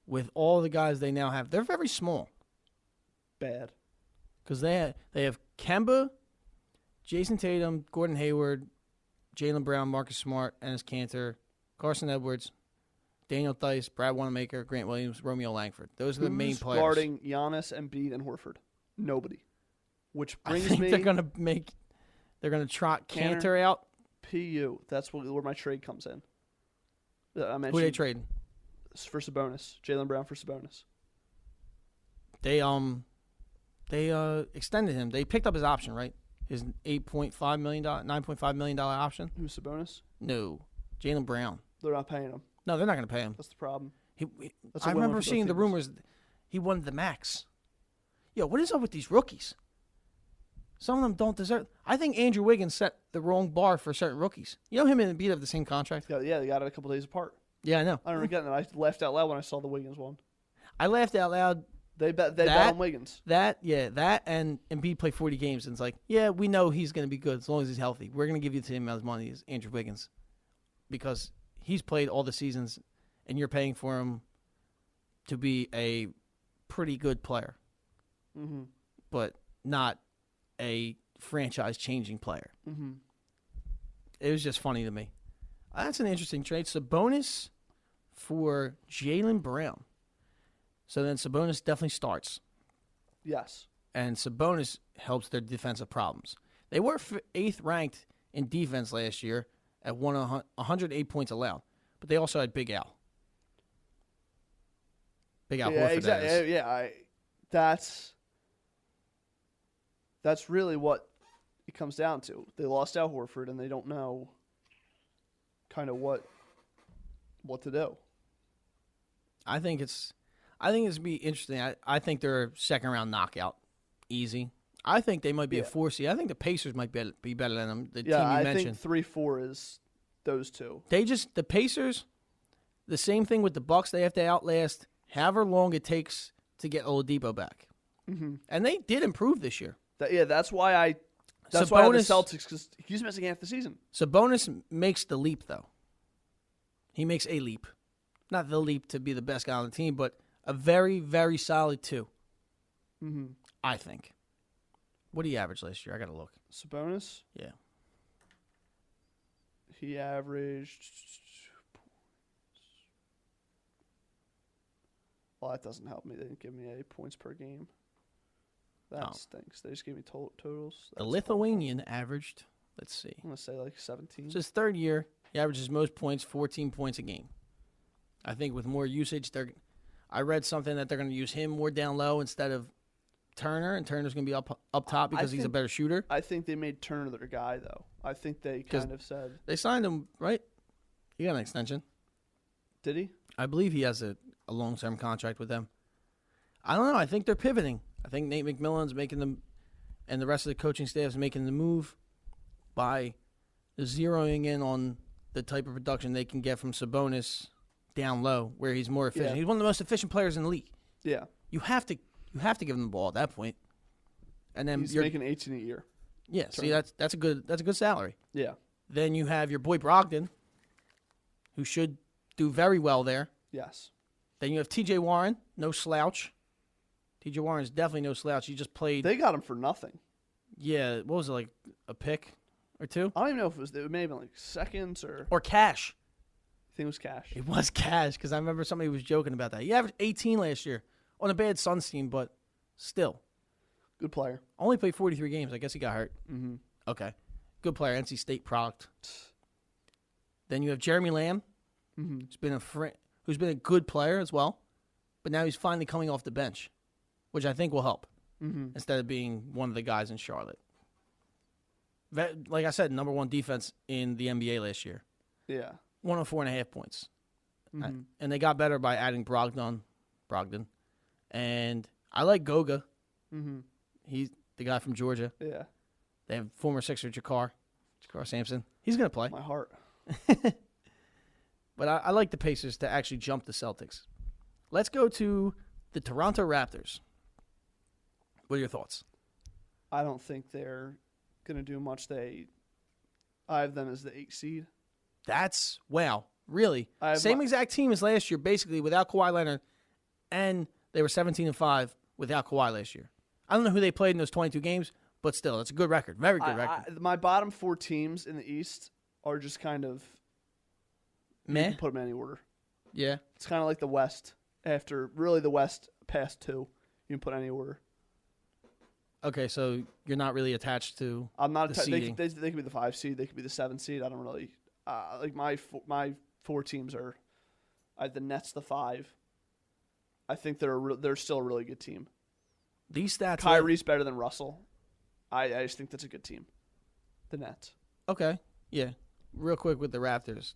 With all the guys they now have, they're very small. Bad. Because they have Kemba, Jason Tatum, Gordon Hayward, Jaylen Brown, Marcus Smart, Enes Kanter, Carson Edwards, Daniel Theis, Brad Wanamaker, Grant Williams, Romeo Langford. Those are the main Who's players. guarding Giannis, Embiid, and Horford? Nobody. Which I brings think me they're gonna trot Kanter out. PU. That's where my trade comes in. I mentioned Who they trading? for Sabonis. Jaylen Brown for Sabonis. They extended him. They picked up his option, right? His $9.5 million option. Who's Sabonis? No, Jaylen Brown. They're not paying him. No, they're not going to pay him. That's the problem. That's a I win-win remember for both seeing the teams. rumors. He wanted the max. Yo, what is up with these rookies? Some of them don't deserve. I think Andrew Wiggins set the wrong bar for certain rookies. You know him and Embiid have the same contract. Yeah, they got it a couple days apart. Yeah, I know. I remember getting that. I laughed out loud when I saw the Wiggins one. I laughed out loud. They bet on Wiggins. That and Embiid play 40 games, and it's like, yeah, we know he's going to be good as long as he's healthy. We're going to give you the same amount of money as Andrew Wiggins because he's played all the seasons, and you're paying for him to be a pretty good player, but not a franchise-changing player. Mm-hmm. It was just funny to me. That's an interesting trade. Sabonis for Jaylen Brown. So then Sabonis definitely starts. Yes. And Sabonis helps their defensive problems. They were 8th ranked in defense last year at 108 points allowed. But they also had Big Al. Big Al Horford, exactly. that is. Yeah, that's really what it comes down to. They lost Al Horford, and they don't know kind of what to do. I think it's going to be interesting. I think they're a second-round knockout. Easy. I think they might be a 4 seed. I think the Pacers might be better than them, the team you mentioned. I think 3-4 is those two. The Pacers, the same thing with the Bucks. They have to outlast however long it takes to get Oladipo back. Mm-hmm. And they did improve this year. That's why I have the Celtics, because he's missing half the season. Sabonis makes the leap, though. He makes a leap. Not the leap to be the best guy on the team, but A very, very solid 2. Mm-hmm. I think. What did he average last year? I got to look. Sabonis? Yeah. He averaged... Well, that doesn't help me. They didn't give me any points per game. That stinks. They just gave me totals. The Lithuanian averaged, let's see. I'm going to say like 17. It's his 3rd year. He averages most points, 14 points a game. I think with more usage, I read something that they're going to use him more down low instead of Turner, and Turner's going to be up top because he's a better shooter. I think they made Turner their guy, though. I think they kind of said... They signed him, right? He got an extension. Did he? I believe he has a long-term contract with them. I don't know. I think they're pivoting. I think Nate McMillan's making them, and the rest of the coaching staff is making the move by zeroing in on the type of production they can get from Sabonis down low, where he's more efficient. Yeah. He's one of the most efficient players in the league. Yeah. You have to give him the ball at that point. And then He's making 18 a year. Yeah, see that's a good salary. Yeah. Then you have your boy Brogdon, who should do very well there. Yes. Then you have T.J. Warren, no slouch. T.J. Warren is definitely no slouch. He just played. They got him for nothing. Yeah, what was it, like a pick or 2? I don't even know if it may have been like seconds or cash. I think it was cash. It was cash because I remember somebody was joking about that. He averaged 18 last year on a bad Suns team, but still. Good player. Only played 43 games. I guess he got hurt. Mm-hmm. Okay. Good player, NC State product. Then you have Jeremy Lamb, who's been a good player as well, but now he's finally coming off the bench, which I think will help instead of being one of the guys in Charlotte. Like I said, number 1 defense in the NBA last year. Yeah. 104.5 points. Mm-hmm. And they got better by adding Brogdon. And I like Goga. Mm-hmm. He's the guy from Georgia. Yeah. They have former Sixer Jakar Sampson. He's going to play. My heart. But I like the Pacers to actually jump the Celtics. Let's go to the Toronto Raptors. What are your thoughts? I don't think they're going to do much. I have them as the 8th seed. That's, wow, really? Same exact team as last year, basically, without Kawhi Leonard, and they were 17-5 without Kawhi last year. I don't know who they played in those 22 games, but still, it's a good record. Very good record. My bottom 4 teams in the East are just kind of meh. You can put them in any order. Yeah. It's kind of like the West. After really the West past 2, you can put any order. Okay, so you're not really attached to I'm not the attached. seeding. They could be the 5 seed. They could be the 7 seed. I don't really like my 4 teams are. I have the Nets the 5. I think they're still a really good team. These stats. Kyrie's better than Russell. I just think that's a good team. The Nets. Okay, yeah. Real quick with the Raptors,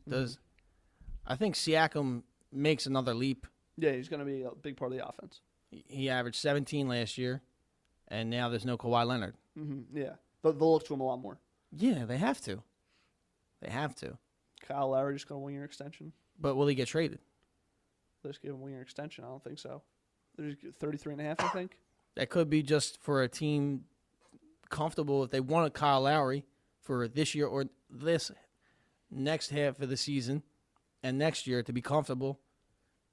I think Siakam makes another leap. Yeah, he's going to be a big part of the offense. He averaged 17 last year, and now there's no Kawhi Leonard. Mm-hmm. Yeah, they'll look to him a lot more. Yeah, they have to. They have to. Kyle Lowry just got a 1-year extension. But will he get traded? They just gave him a 1-year extension. I don't think so. They're 33.5, I think. That could be just for a team comfortable if they want a Kyle Lowry for this year or this next half of the season and next year to be comfortable,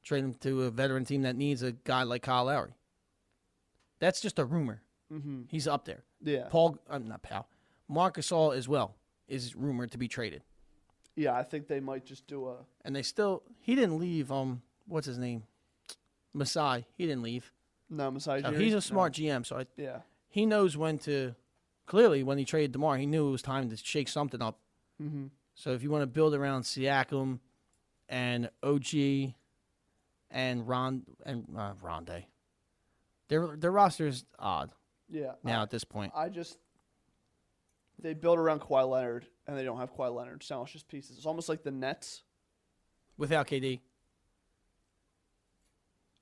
trade him to a veteran team that needs a guy like Kyle Lowry. That's just a rumor. Mm-hmm. He's up there. Yeah. Marc Gasol as well is rumored to be traded. Yeah, I think they might just do a... And he didn't leave, what's his name? Masai. He didn't leave. No, Masai Ujiri? He's a smart GM, so yeah. He knows when to... Clearly, when he traded DeMar, he knew it was time to shake something up. Mm-hmm. So if you want to build around Siakam and OG and Rondé, their roster is odd. Yeah. Now at this point, they build around Kawhi Leonard and they don't have Kawhi Leonard, so it's just pieces. It's almost like the Nets without KD.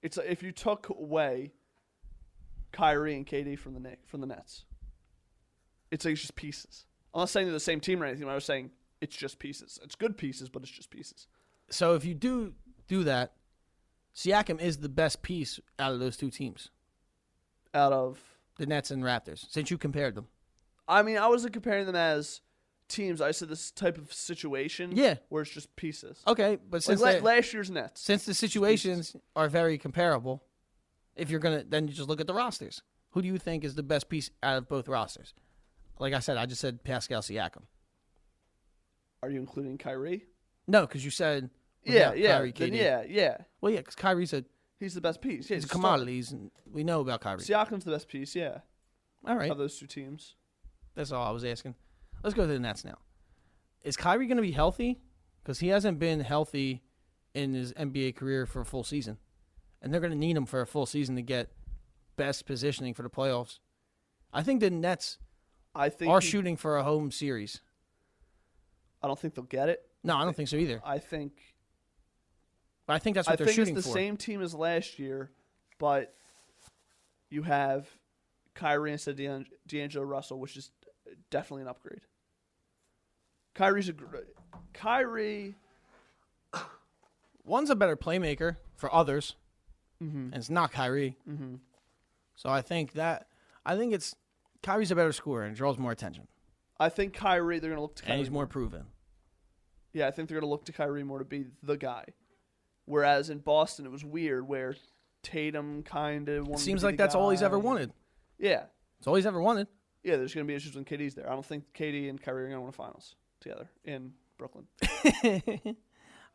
It's like if you took away Kyrie and KD from the Nets, it's like it's just pieces. I'm not saying they're the same team or anything. But I was saying it's just pieces. It's good pieces, but it's just pieces. So if you do that, Siakam is the best piece out of those two teams. Out of the Nets and Raptors, since you compared them. I mean, I wasn't comparing them as teams. I said this type of situation where it's just pieces. Okay, but since like last year's Nets. Since the situations are very comparable, If you're gonna, then you just look at the rosters. Who do you think is the best piece out of both rosters? Like I said, I just said Pascal Siakam. Are you including Kyrie? No, because you said Yeah, without yeah, Kyrie, then KD. yeah. Well, yeah, because Kyrie's He's the best piece. Yeah, he's a a star. commodity. We know about Kyrie. Siakam's the best piece, yeah, All right, of those two teams. that's all I was asking. Let's go to the Nets now. Is Kyrie going to be healthy? Because he hasn't been healthy in his NBA career for a full season, and they're going to need him for a full season to get best positioning for the playoffs. I think the Nets I think are shooting for a home series. I don't think they'll get it. No, I don't think so either. I think But I think that's what they're shooting it's the for. same team as last year, but you have Kyrie instead of D'Angelo Russell, which is definitely an upgrade. Kyrie. One's a better playmaker for others, Mm-hmm. and it's not Kyrie. Mm-hmm. So I think it's Kyrie's a better scorer and draws more attention, I think Kyrie. They're going to look to Kyrie. and he's more proven. Yeah, I think they're going to look to Kyrie more to be the guy. Whereas in Boston, it was weird where Tatum kind of wanted. It seems to be like the that's all he's guy. ever wanted. Yeah, It's all he's ever wanted. yeah. There's going to be issues when KD's there. I don't think KD and Kyrie are going to win a finals together in Brooklyn.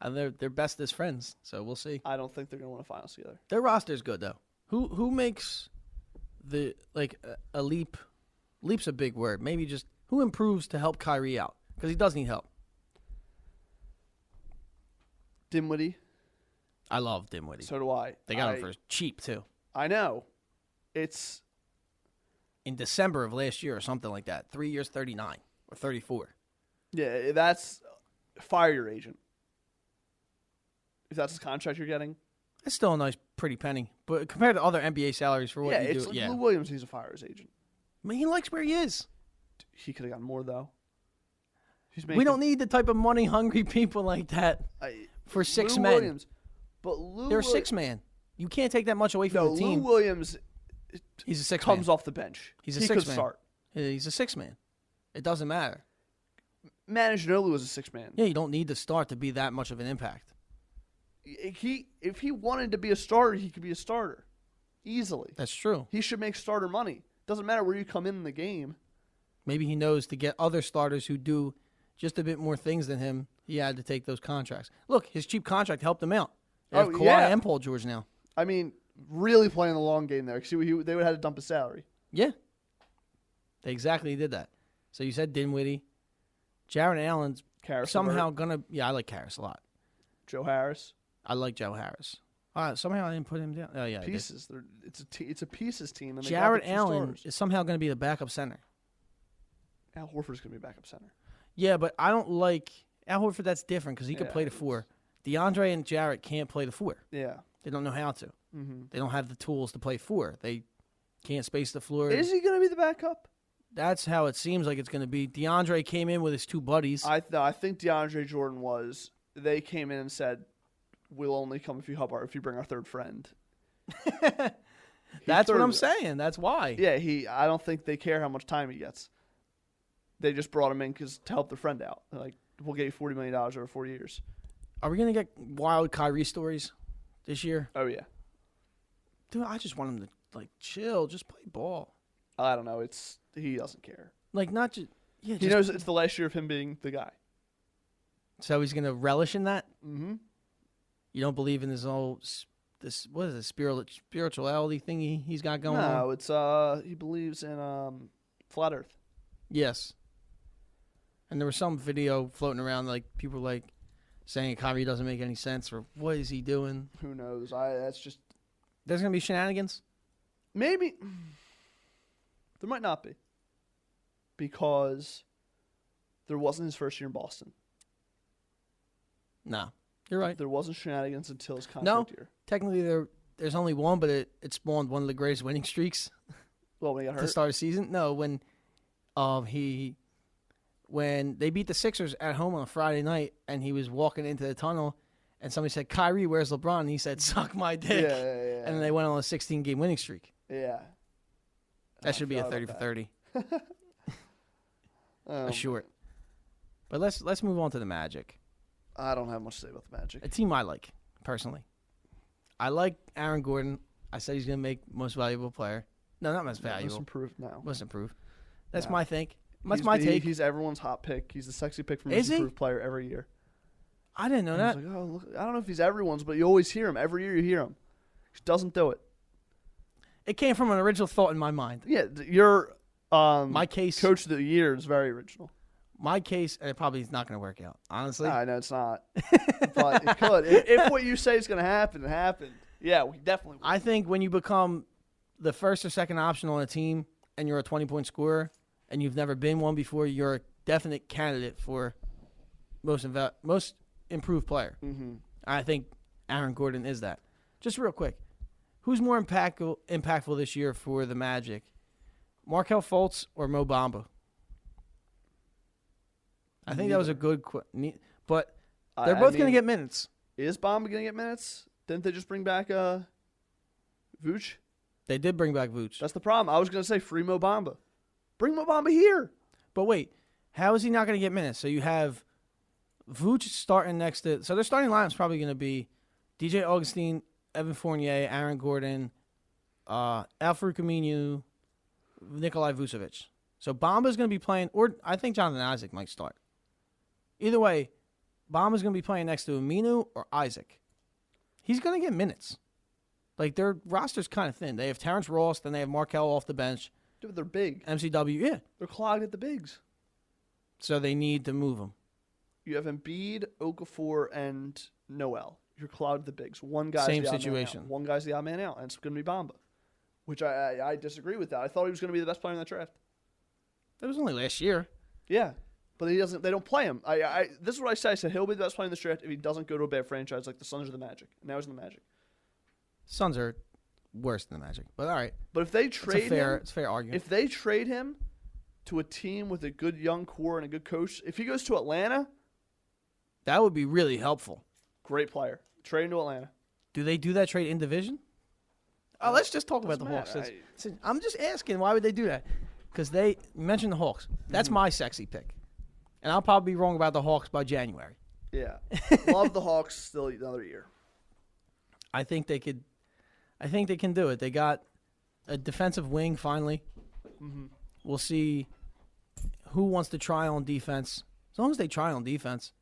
And they're best as friends, so we'll see. I don't think they're going to win a finals together. Their roster's good though. Who makes the a leap? Leap's a big word. Maybe just who improves to help Kyrie out because he does need help. Dinwiddie. I love Dinwiddie. So do I. They got him for cheap too. I know. It's In December of last year or something like that. 3 years, 39 or 34. yeah. That's fire your agent. If that's the contract you're getting. It's still a nice, pretty penny, but compared to other NBA salaries for what Yeah, you it's do, like yeah. Lou Williams. He's a fire's agent. I mean, he likes where he is. He could have gotten more though. We don't need the type of money-hungry people like that for six Lou men. Williams, but They're a six-man. You can't take that much away from No, the team. Lou Williams He's a six comes man. off the bench. He's a he six could man. start. He's a six-man. It doesn't matter. Manu Ginobili was a six man. Yeah, you don't need to start to be that much of an impact. If he wanted to be a starter, he could be a starter easily. That's true. He should make starter money. Doesn't matter where you come in the game. Maybe he knows to get other starters who do just a bit more things than him, he had to take those contracts. Look, his cheap contract helped him out. They have Kawhi yeah. and Paul George now. I mean, really playing the long game there. 'Cause they would have had to dump his salary. Yeah. They exactly did that. So you said Dinwiddie. Jared Allen's Karras somehow LeVert, going to... Yeah, I like Karras a lot. Joe Harris. I like Joe Harris. Somehow I didn't put him down. Oh, yeah. I did. Pieces. It's a pieces team. And Jared they got the two Allen stars. is somehow going to be the backup center. Al Horford's going to be backup center. Yeah, but I don't like... Al Horford, that's different because he could Yeah, play the it four. DeAndre and Jarrett can't play the four. Yeah. They don't know how to. Mm-hmm. They don't have the tools to play four. They can't space the floor. Is he going to be the backup? That's how it seems like it's going to be. DeAndre came in with his two buddies. I think DeAndre Jordan was. They came in and said, "We'll only come if you bring our third friend." That's what third- I'm saying. That's why. Yeah, I don't think they care how much time he gets. They just brought him in to help their friend out. They're like, we'll get you $40 million over 4 years. Are we going to get wild Kyrie stories this year? Oh yeah. Dude, I just want him to chill, just play ball. I don't know. He doesn't care. Not just yeah. He knows it's the last year of him being the guy. So he's going to relish in that. Mm-hmm. You don't believe in this what is it, spirituality thing he's got going on? No, it's he believes in flat Earth. Yes. And there was some video floating around, people saying Kyrie doesn't make any sense, or what is he doing? Who knows? That's just There's going to be shenanigans? maybe there might not be because there wasn't his first year in Boston. No. You're right. There wasn't shenanigans until his contract No. year. Technically, there's only one, but it spawned one of the greatest winning streaks Well, when he got to hurt. start a season. No, when they beat the Sixers at home on a Friday night, and he was walking into the tunnel, and somebody said, "Kyrie, where's LeBron?" And he said, "Suck my dick." Yeah. And then they went on a 16-game winning streak. Yeah. That should be a forgot 30 about for 30, that. a short. But let's move on to the Magic, I don't have much to say about the Magic. a team I like personally. I like Aaron Gordon. I said he's going to make most valuable player. No, not most Most valuable. improved now. Most improved. That's No. my think. That's He's my take. He's everyone's hot pick. He's the sexy pick for Is most he? improved player every year. I didn't know I was that. like, oh, look, I don't know if he's everyone's, but you always hear him. Every year you hear him. He doesn't do it. It came from an original thought in my mind. Yeah, your My case, coach of the year is very original. my case, and it probably is not going to work out. Honestly, I know it's not, but it could. If what you say is going to happen, it happened. Yeah, we definitely. I think when you become the first or second option on a team and you're a 20-point scorer and you've never been one before, you're a definite candidate for most improved player. Mm-hmm. I think Aaron Gordon is that. Just real quick, who's more impactful this year for the Magic, Markelle Fultz or Mo Bamba? I think that was a good but they're both going to get minutes. Is Bamba going to get minutes? Didn't they just bring back Vooch? They did bring back Vooch. That's the problem. I was going to say free Mo Bamba. Bring Mo Bamba here. But wait, how is he not going to get minutes? So you have Vooch starting next to... So their starting lineup's probably going to be DJ Augustine, Evan Fournier, Aaron Gordon, Al-Farouq Aminu, Nikolai Vucevic. So Bamba's going to be playing... Or I think Jonathan Isaac might start. Either way, Bamba's going to be playing next to Aminu or Isaac. He's going to get minutes. Like, their roster's kind of thin. They have Terrence Ross, then they have Markelle off the bench. Dude, they're big. MCW, yeah. They're clogged at the bigs. So they need to move them. You have Embiid, Okafor, and Noel. You're clogged at the bigs. One guy's Same the odd situation. Man out. One guy's the odd man out, and it's going to be Bamba. Which I disagree with that. I thought he was going to be the best player in that draft. It was only last year. Yeah, but he doesn't. They don't play him. This is what I said. I said he'll be the best player in this draft if he doesn't go to a bad franchise like the Suns or the Magic. And now he's in the Magic. Suns are worse than the Magic, but all right. But if they trade him, it's a fair argument. if they trade him to a team with a good young core and a good coach, if he goes to Atlanta, That would be really helpful. great player. Trade him to Atlanta. Do they do that trade in division? Oh, let's just talk about the Doesn't Hawks. matter. I'm just asking, why would they do that? Because you mentioned the Hawks. That's my sexy pick. And I'll probably be wrong about the Hawks by January. Yeah, love the Hawks still another year. I think they could. I think they can do it. They got a defensive wing finally. Mm-hmm. We'll see who wants to try on defense. As long as they try on defense,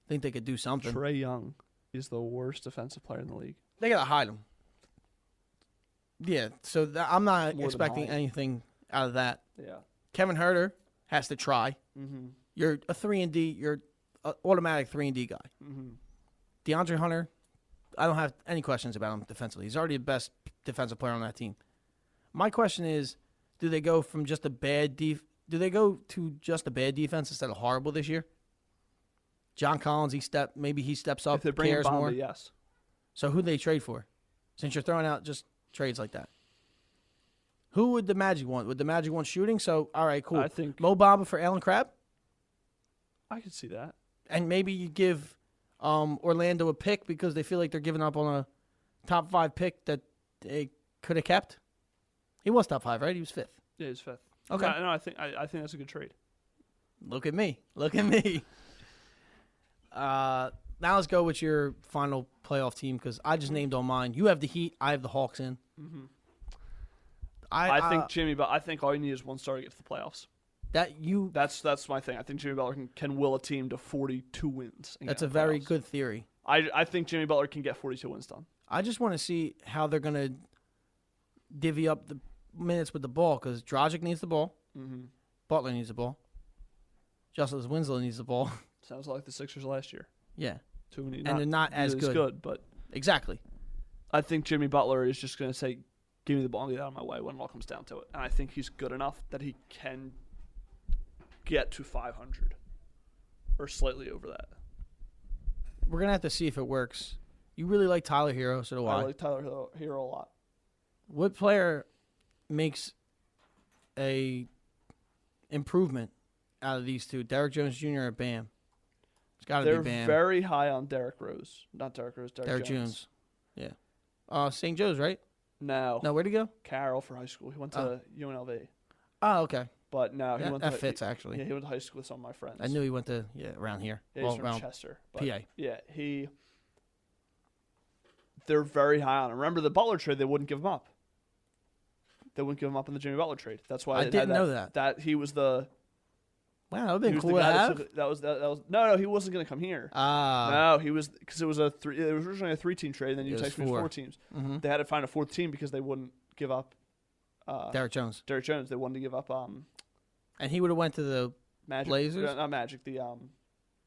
I think they could do something. Trae Young is the worst defensive player in the league. They gotta hide him. Yeah, so I'm not More than expecting hide. anything out of that. Yeah. Kevin Huerter has to try. Mm-hmm. You're a 3-and-D. You're an automatic 3-and-D guy. Mm-hmm. DeAndre Hunter, I don't have any questions about him defensively. He's already the best defensive player on that team. My question is, do they go from just a bad Do they go to just a bad defense instead of horrible this year? John Collins, maybe he steps up. If they bring in cares Bamba, more. yes. So who'd they trade for? Since you're throwing out just trades like that. Who would the Magic want? Would the Magic want shooting? So, all right, cool. I think Mo Bamba for Allen Crabbe? I could see that. And maybe you give Orlando a pick because they feel like they're giving up on a top 5 pick that they could have kept. He was top 5, right? He was 5th. Yeah, he's fifth. Okay. No, I think that's a good trade. Look at me. Look at me. Now let's go with your final playoff team because I just named all mine. You have the Heat. I have the Hawks in. Mm-hmm. I think Jimmy, but I think all you need is one star to get to the playoffs. That's my thing. I think Jimmy Butler can will a team to 42 wins. That's a very good theory. I think Jimmy Butler can get 42 wins done. I just want to see how they're going to divvy up the minutes with the ball because Dragic needs the ball. Mm-hmm. Butler needs the ball. Justice Winslow needs the ball. Sounds like the Sixers last year. Yeah. And they're not as good. But exactly. I think Jimmy Butler is just going to say, give me the ball and get out of my way when it all comes down to it. And I think he's good enough that he can get to 500 or slightly over that. We're going to have to see if it works. You really like Tyler Hero, so do I. I like Tyler Hero a lot. What player makes a improvement out of these two? Derrick Jones Jr. or Bam? It's got to be They're Bam. very high on Derrick Rose. Not Derrick Rose, Derrick Jones. Yeah. St. Joe's, right? No. No, where'd he go? Carroll for high school. He went to UNLV. Oh, okay. But no, he went That to fits, actually. Yeah, he went to high school with some of my friends. I knew he went to, around here. Yeah, he's from Chester. But PA. Yeah, they're very high on him. Remember the Butler trade? They wouldn't give him up. They wouldn't give him up in the Jimmy Butler trade. That's why I didn't know that. That he was the. Wow, that would He be was cool the to guy have. that was no, he wasn't going to come here. No, he was because it was originally a 3-team trade, and then you text me 4 teams. Mm-hmm. They had to find a 4th team because they wouldn't give up. Derek Jones. They wanted to give up. And he would have went to the Magic, Blazers? not Magic. The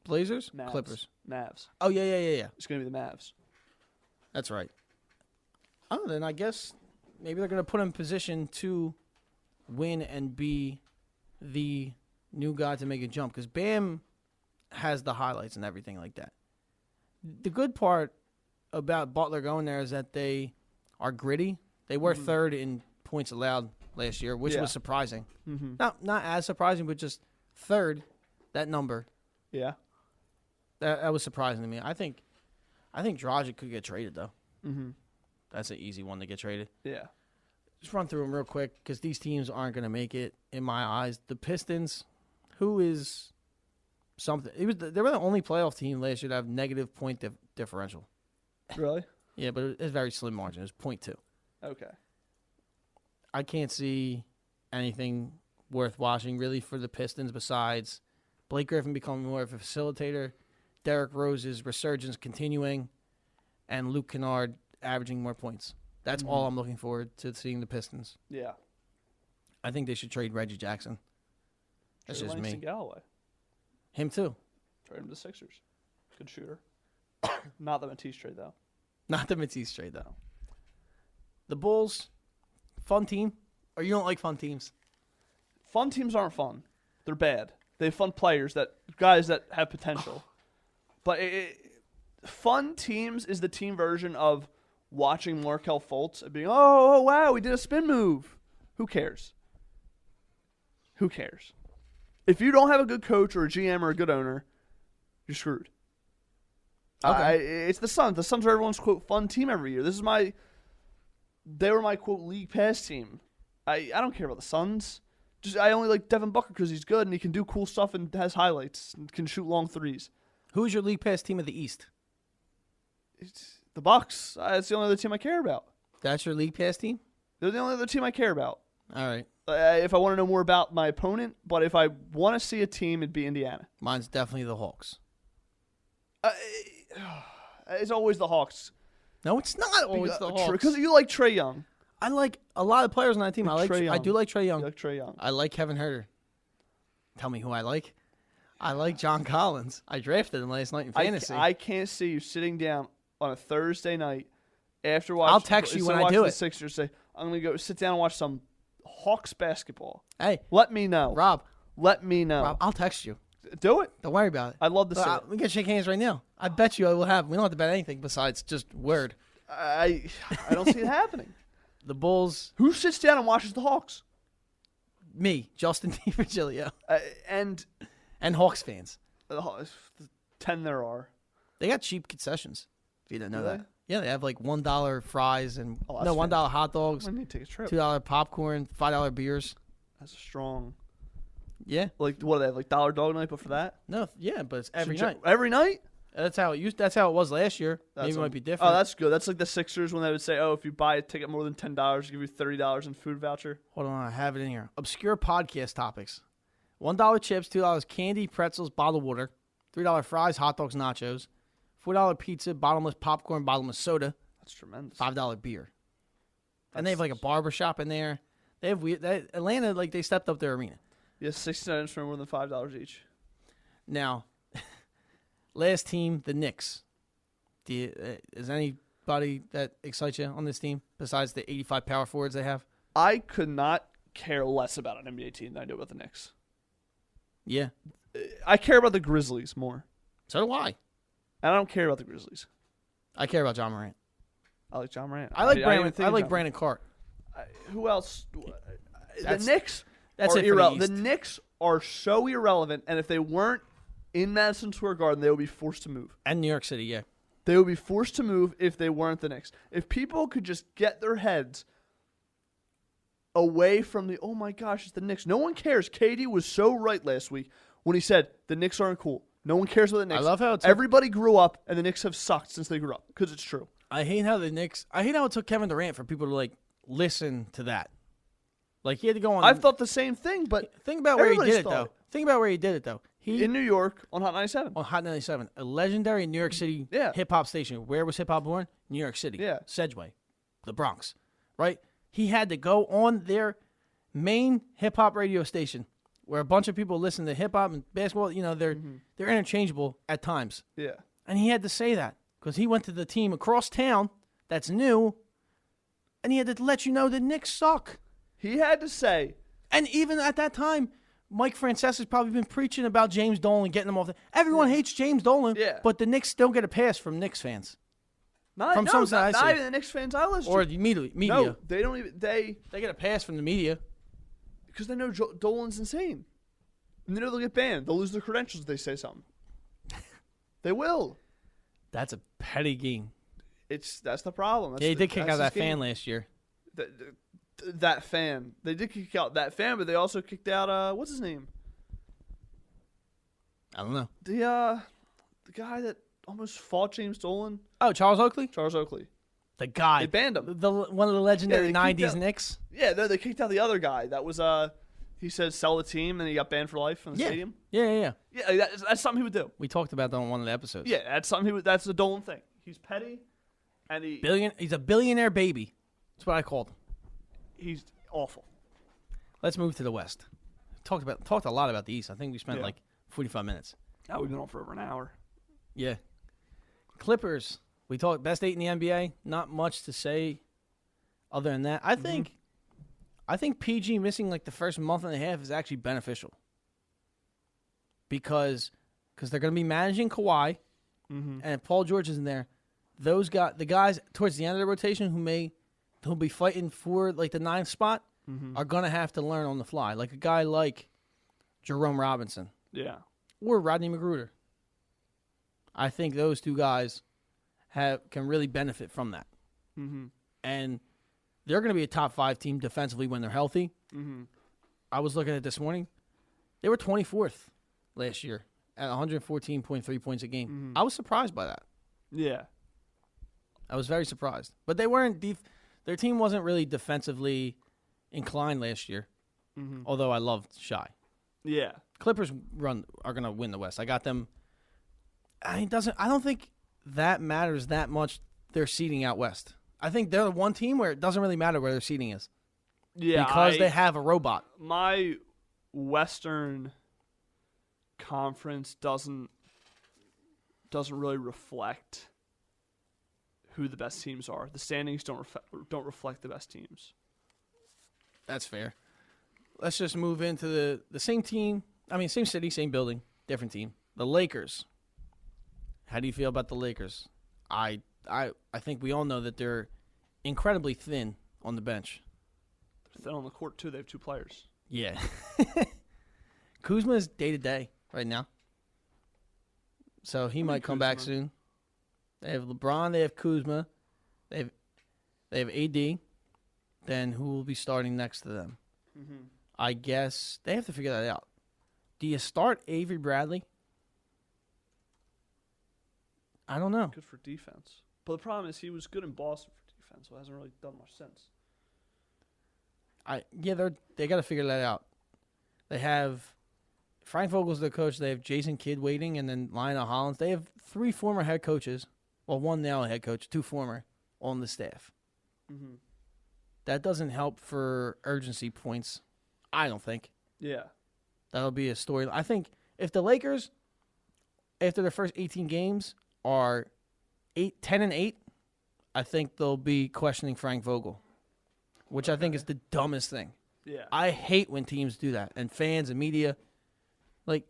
Blazers? Mavs. Clippers. Mavs. Oh, yeah. It's going to be the Mavs. That's right. Oh, then I guess maybe they're going to put him in position to win and be the new guy to make a jump because Bam has the highlights and everything like that. The good part about Butler going there is that they are gritty. They were third in points allowed last year, which was surprising. Mm-hmm. Not as surprising, but just third, that number. Yeah. That was surprising to me. I think Dragic could get traded, though. Mm-hmm. That's an easy one to get traded. Yeah. Just run through them real quick because these teams aren't going to make it in my eyes. The Pistons, who is something. They were the only playoff team last year to have negative point differential. Really? Yeah, but it's a very slim margin. It's 0.2. Okay. I can't see anything worth watching really for the Pistons besides Blake Griffin becoming more of a facilitator, Derrick Rose's resurgence continuing, and Luke Kennard averaging more points. That's all I'm looking forward to seeing the Pistons. Yeah. I think they should trade Reggie Jackson. That's just Langston me. Galloway. Him too. Trade him to the Sixers. Good shooter. Not the Matisse trade, though. Not the Matisse trade, though. The Bulls, fun team? Or you don't like fun teams? Fun teams aren't fun. They're bad. They have fun players, guys that have potential. But fun teams is the team version of watching Markelle Fultz and being, oh, wow, we did a spin move. Who cares? Who cares? If you don't have a good coach or a GM or a good owner, you're screwed. Okay. It's the Suns. The Suns are everyone's, quote, fun team every year. They were my, quote, league pass team. I don't care about the Suns. I only like Devin Booker because he's good and he can do cool stuff and has highlights and can shoot long threes. Who is your league pass team of the East? It's the Bucks. It's the only other team I care about. That's your league pass team? They're the only other team I care about. All right. If I want to know more about my opponent, but if I want to see a team, it'd be Indiana. Mine's definitely the Hawks. It's always the Hawks. No, it's not always the Hawks. Because you like Trae Young. I like a lot of players on that team. I do like Trae Young. You like Trae Young. I like Kevin Huerter. Tell me who I like. I like John Collins. I drafted him last night in fantasy. I can't see you sitting down on a Thursday night after watching. I'll text you when I do the it. Sixers say, I'm going to go sit down and watch some Hawks basketball. Hey, let me know. Rob, I'll text you. Do it. Don't worry about it. I'd love to see it. We can shake hands right now. I bet you I will have. We don't have to bet anything besides just word. I don't see it happening. The Bulls. Who sits down and watches the Hawks? Me, Justin DiVirgilio. And Hawks fans. 10 there are. They got cheap concessions. If you didn't know Really? that. Yeah, they have like $1 fries and that's $1 hot dogs, I need to take a trip. $2 popcorn, $5 beers. That's strong. Yeah. Like what do they have? Like $1 dog night, but for that? No, yeah, but it's every So night. Every night? That's how it was last year. Maybe it might be different. Oh, that's good. That's like the Sixers when they would say, "Oh, if you buy a ticket more than $10, give you $30 in food voucher." Hold on, I have it in here. Obscure podcast topics: $1 chips, $2 candy, pretzels, bottled water, $3 fries, hot dogs, nachos, $4 pizza, bottomless popcorn, bottomless soda, That's tremendous. $5 beer. And they have like a barber shop in there. They have Atlanta, like they stepped up their arena. Yeah, 69 items for more than $5 each. Now, last team, the Knicks. Is anybody that excites you on this team besides the 85 power forwards they have? I could not care less about an NBA team than I do about the Knicks. Yeah. I care about the Grizzlies more. So do I. And I don't care about the Grizzlies. I care about John Morant. I like John Morant. I like Brandon Brandon Clark. Who else? The That's Knicks it are for the irrelevant. East. The Knicks are so irrelevant, and if they weren't in Madison Square Garden, they would be forced to move. And New York City, yeah. They would be forced to move if they weren't the Knicks. If people could just get their heads away from the, oh my gosh, it's the Knicks. No one cares. KD was so right last week when he said the Knicks aren't cool. No one cares about the Knicks. I love how it's everybody grew up, and the Knicks have sucked since they grew up because it's true. I hate how it took Kevin Durant for people to like listen to that. Like he had to go on. I've thought the same thing, but think about where he everybody's did it thought though. it. Think about where he did it though. He in New York on Hot 97. on Hot 97, a legendary New York City Yeah. hip hop station. Where was hip hop born? New York City. Yeah. Sedgway, the Bronx, right? He had to go on their main hip hop radio station where a bunch of people listen to hip hop and basketball. You know, they're interchangeable at times, Yeah. and he had to say that because he went to the team across town that's new, and he had to let you know the Knicks suck. He had to say, And even at that time, Mike Francesa's probably been preaching about James Dolan, getting him off. Everyone hates James Dolan, Yeah. but the Knicks still get a pass from Knicks fans. not, From no, some not, side I not see. even the Knicks fans I listen Or to. the media. No, they don't even, They get a pass from the media. because they know Dolan's insane. And they know they'll get banned. They'll lose their credentials if they say something. They will. That's a petty game. That's the problem. That's They the- did kick that's out that this game. fan last year. That fan. They did kick out that fan, but they also kicked out what's his name? I don't know. The guy that almost fought James Dolan, Oh, Charles Oakley? Charles Oakley. The guy. They banned him. One of the legendary Yeah, they kicked 90s out- Knicks. Yeah, no, they kicked out the other guy. That was he said sell the team, and he got banned for life from the stadium. Yeah. Yeah, that's something he would do. We talked about that on one of the episodes. Yeah, that's something he would. That's the Dolan thing. He's petty, and He's a billionaire baby. That's what I called him. he's awful. Let's move to the West. Talked a lot about the East. I think we spent Yeah. like 45 minutes. Now we've been on for over an hour. Yeah. Clippers. We talked best 8 in the NBA. Not much to say other than that. I think PG missing like the first month and a half is actually beneficial. Because they're going to be managing Kawhi, and if Paul George isn't there, the guys towards the end of the rotation who'll be fighting for like the 9th spot are going to have to learn on the fly. Like a guy like Jerome Robinson Yeah. or Rodney McGruder. I think those two guys can really benefit from that. Mm-hmm. And they're going to be a top 5 team defensively when they're healthy. Mm-hmm. I was looking at this morning. They were 24th last year at 114.3 points a game. I was surprised by that. Yeah. I was very surprised. But they weren't their team wasn't really defensively inclined last year. Although I loved Shy. Yeah. Clippers are going to win the West. I got them. I don't think that matters that much. Their seeding out west. I think they're the one team where it doesn't really matter where their seeding is. Yeah. Because they have a robot. My Western Conference doesn't really reflect who the best teams are. The standings don't reflect the best teams. That's fair. Let's just move into the same team. I mean, same city, same building, different team. The Lakers. How do you feel about the Lakers? I think we all know that they're incredibly thin on the bench. They're thin on the court too. They have 2 players. Yeah. Kuzma is day to day right now. So he might come back Kuzma? soon. They have LeBron, they have Kuzma, they have AD. Then who will be starting next to them? I guess they have to figure that out. Do you start Avery Bradley? I don't know. Good for defense. But the problem is he was good in Boston for defense, so it hasn't really done much sense. They got to figure that out. They have Frank Vogel's the coach. They have Jason Kidd waiting, and then Lionel Hollins. They have 3 former head coaches. Well, 1 now head coach, 2 former on the staff. That doesn't help for urgency points, I don't think. Yeah. That'll be a story. I think if the Lakers, after their first 18 games, are 10-8, I think they'll be questioning Frank Vogel, which I think is the dumbest thing. Yeah. I hate when teams do that, and fans and media. Like,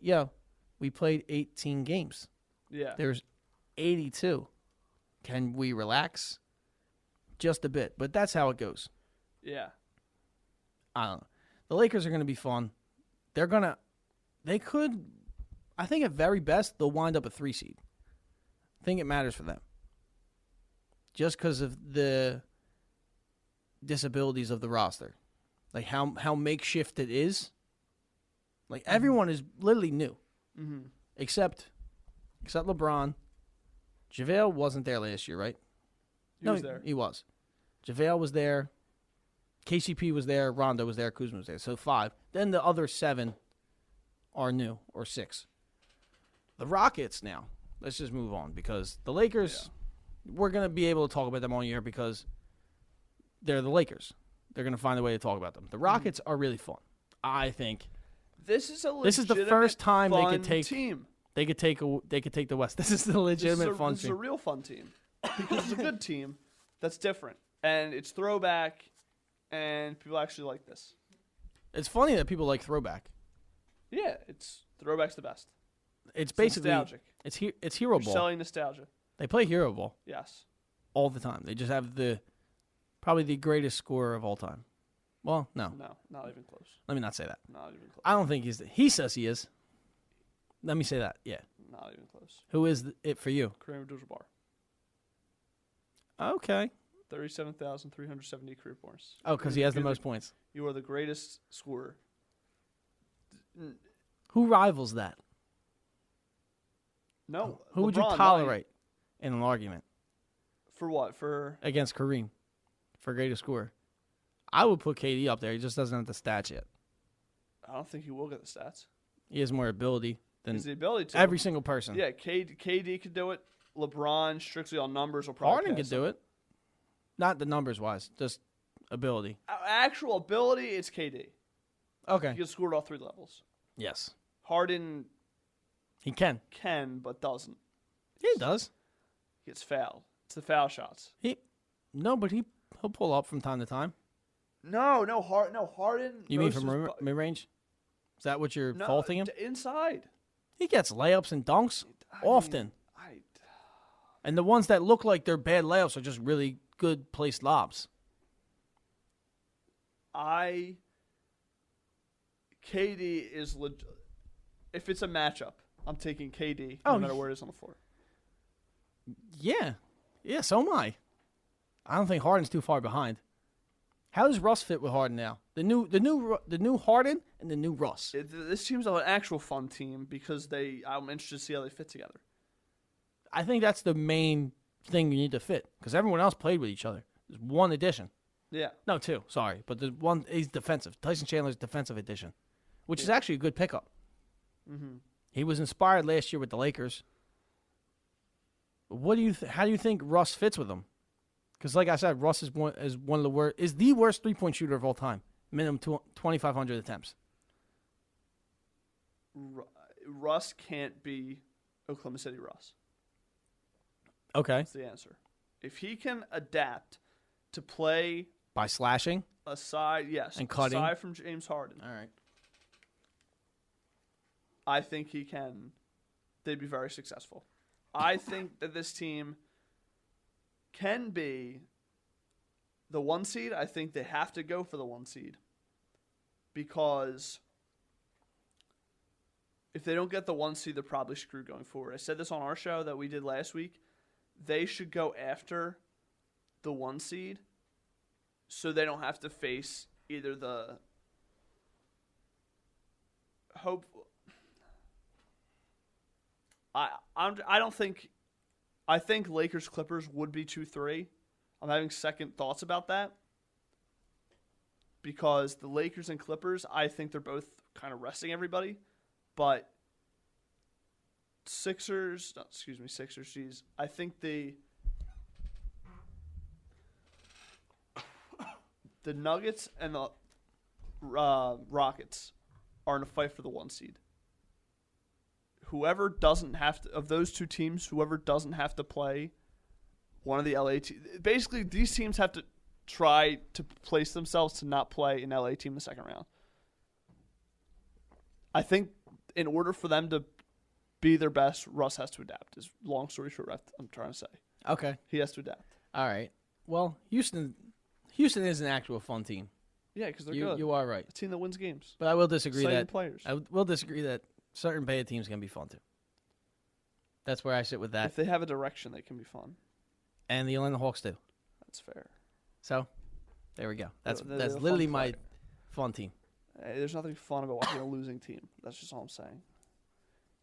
we played 18 games. Yeah. There's 82. Can we relax? Just a bit, but that's how it goes. Yeah. I don't know. The Lakers are going to be fun. They could, I think at very best, they'll wind up a 3 seed. I think it matters for them. Just because of the disabilities of the roster. Like how makeshift it is. Like everyone is literally new. Except LeBron. JaVale wasn't there last year, right? He was there. He was. JaVale was there. KCP was there. Rondo was there. Kuzma was there. So 5. Then the other 7 are new, or 6. The Rockets now. Let's just move on because the Lakers, we're going to be able to talk about them all year because they're the Lakers. They're going to find a way to talk about them. The Rockets are really fun. I think This is the first time they could take team. They could take the West. This is the legitimate fun This is a team. real fun team because it's a good team that's different and it's throwback, and people actually like this. It's funny that people like throwback. Yeah, it's throwback's the best. It's basically nostalgic. It's hero You're ball. selling nostalgia. They play hero ball Yes. all the time. They just have probably the greatest scorer of all time. Well, no, No, not even close. let me not say that. Not even close. I don't think he says he is. Let me say that. Yeah. Not even close. Who is it for you? Kareem Abdul-Jabbar. Okay. 37,370 career points. Oh, because he has the most points. You are the greatest scorer. Who rivals that? No. Who would you LeBron, tolerate in an argument For what? For against Kareem for greatest scorer? I would put KD up there. He just doesn't have the stats yet. I don't think he will get the stats. He has more ability than He's the ability to. every single person. Yeah, KD could do it. LeBron, strictly on numbers, will probably Harden pass could do him. it. Not the numbers wise, just ability. Actual ability, it's KD. Okay. He can score at all 3 levels. Yes. Harden He can. but doesn't. Yeah, he does. He gets fouled. It's the foul shots. But he'll pull up from time to time. No, Harden. You mean goes from to- mid range? Is that what you're no, faulting him? Inside. He gets layups and dunks often. I And the ones that look like they're bad layups are just really good placed lobs. KD is if it's a matchup, I'm taking KD Oh, no matter where it is on the floor. Yeah. Yeah, so am I. I don't think Harden's too far behind. How does Russ fit with Harden now? The new Harden and the new Russ. This seems like an actual fun team because I'm interested to see how they fit together. I think that's the main thing you need to fit because everyone else played with each other. There's one addition. Yeah. No, 2. Sorry, but the one he's defensive. Tyson Chandler's defensive addition, which is actually a good pickup. Mm-hmm. He was inspired last year with the Lakers. What do you? How do you think Russ fits with them? Because, like I said, Russ is one of the worst. Is the worst 3-point shooter of all time. Minimum 2,500 attempts. Russ can't be Oklahoma City Russ. Okay. That's the answer. If he can adapt to play By slashing. aside, yes, And cutting. aside from James Harden, All right. I think he can. They'd be very successful. I think that this team can be the 1 seed. I think they have to go for the 1 seed because if they don't get the 1 seed, they're probably screwed going forward. I said this on our show that we did last week. They should go after the 1 seed so they don't have to face either the hope. I don't think. I think Lakers Clippers would be 2-3. I'm having second thoughts about that because the Lakers and Clippers, I think they're both kind of resting everybody, but Sixers. Geez, I think the Nuggets and the Rockets are in a fight for the 1 seed. Whoever doesn't have to, of those 2 teams, whoever doesn't have to play one of the LA teams, basically these teams have to try to place themselves to not play an LA team in the second round. I think in order for them to be their best, Russ has to adapt. Is long story short, I'm trying to say. Okay. He has to adapt. All right. Well, Houston is an actual fun team. Yeah, because they're good. You are right. A team that wins games. But I will disagree Exciting that players. I will disagree that certain bad teams can be fun too. That's where I sit with that. If they have a direction, they can be fun. And the Atlanta Hawks do. That's fair. So, there we go. That's They're that's a literally fun my player. fun team. Hey, there's nothing fun about watching a losing team. That's just all I'm saying.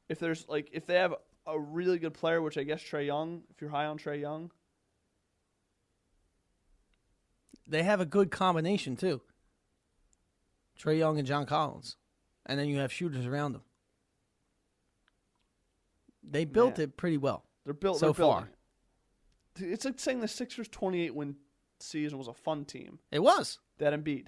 If they have a really good player, which I guess Trae Young, if you're high on Trae Young, they have a good combination too. Trae Young and John Collins, and then you have shooters around them. They built it pretty well. They're built so they're far. building. It's like saying the Sixers' 28-win season was a fun team. It was. That Embiid.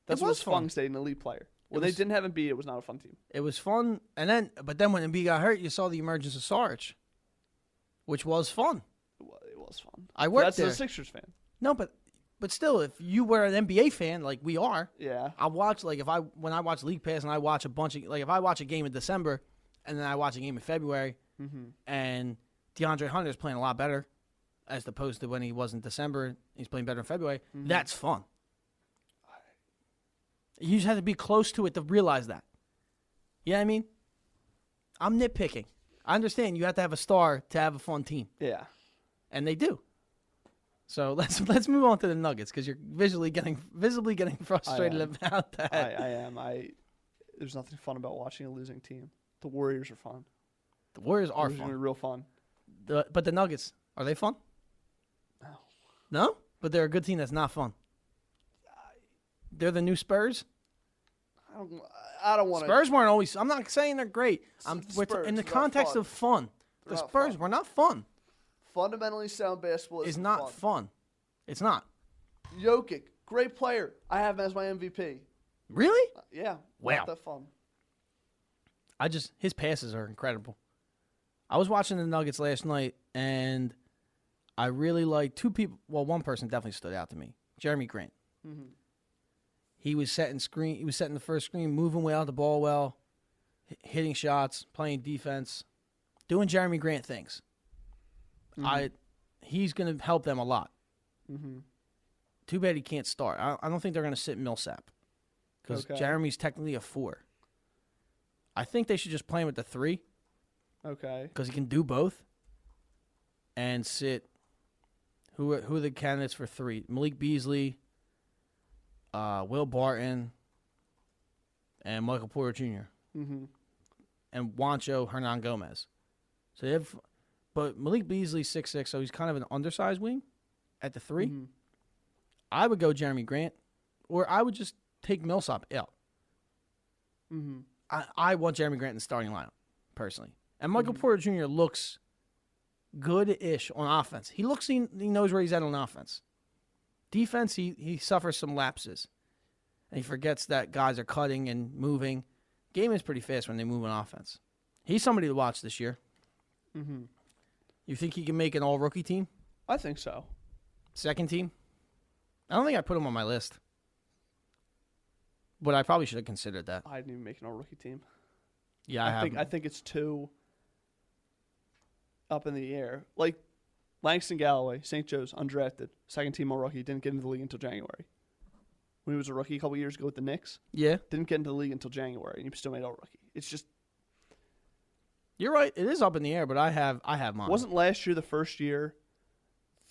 That's what was was fun. fun. Stayed an elite player. When was- they didn't have Embiid, it was not a fun team. It was fun, but then when Embiid got hurt, you saw the emergence of Sarge, which was fun. It was fun. I worked That's there. a Sixers fan. No, but still, if you were an NBA fan like we are, Yeah. I watch when I watch League Pass and I watch a bunch of if I watch a game in December and then I watch a game in February and DeAndre Hunter is playing a lot better as opposed to when he was in December, he's playing better in February. That's fun. You just have to be close to it to realize that. You know what I mean? I'm nitpicking. I understand you have to have a star to have a fun team, Yeah. and they do. So let's move on to the Nuggets because you're visibly getting frustrated about that. I am. There's nothing fun about watching a losing team. The Warriors are fun. The Warriors are Losing fun, are real fun. but the Nuggets, are they fun? No. No, but they're a good team that's not fun. They're the new Spurs. I don't want to. Spurs weren't always. I'm not saying they're great. Spurs, In the they're not context fun. of fun. They're The not Spurs fun. were not fun. Fundamentally sound basketball It's isn't not fun. It's not. Jokic, great player. I have him as my MVP. Really? Yeah. Wow. Not that fun. His passes are incredible. I was watching the Nuggets last night, and I really liked two people. Well, one person definitely stood out to me. Jeremy Grant. He was setting the first screen, moving well, the ball well, hitting shots, playing defense, doing Jeremy Grant things. He's going to help them a lot. Too bad he can't start. I don't think they're going to sit Millsap because Jeremy's technically a 4. I think they should just play him at the 3 Okay. because he can do both. And sit. Who are the candidates for 3? Malik Beasley, Will Barton, and Michael Porter Jr. And Juancho Hernan Gomez. So they have, but Malik Beasley's 6'6", so he's kind of an undersized wing at the 3. I would go Jeremy Grant, or I would just take Millsap out. I want Jeremy Grant in the starting lineup, personally. And Michael Porter Jr. looks good-ish on offense. He knows where he's at on offense. Defense, he suffers some lapses. And he forgets that guys are cutting and moving. Game is pretty fast when they move on offense. He's somebody to watch this year. You think he can make an all-rookie team? I think so. Second team? I don't think I put him on my list. But I probably should have considered that. I didn't even make an all-rookie team. Yeah, I think it's too up in the air. Like Langston Galloway, St. Joe's, undrafted, second team all-rookie, didn't get into the league until January. When he was a rookie a couple years ago with the Knicks, Yeah. didn't get into the league until January, and he still made all-rookie. It's just You're right. It is up in the air, but I have mine. wasn't last year the first year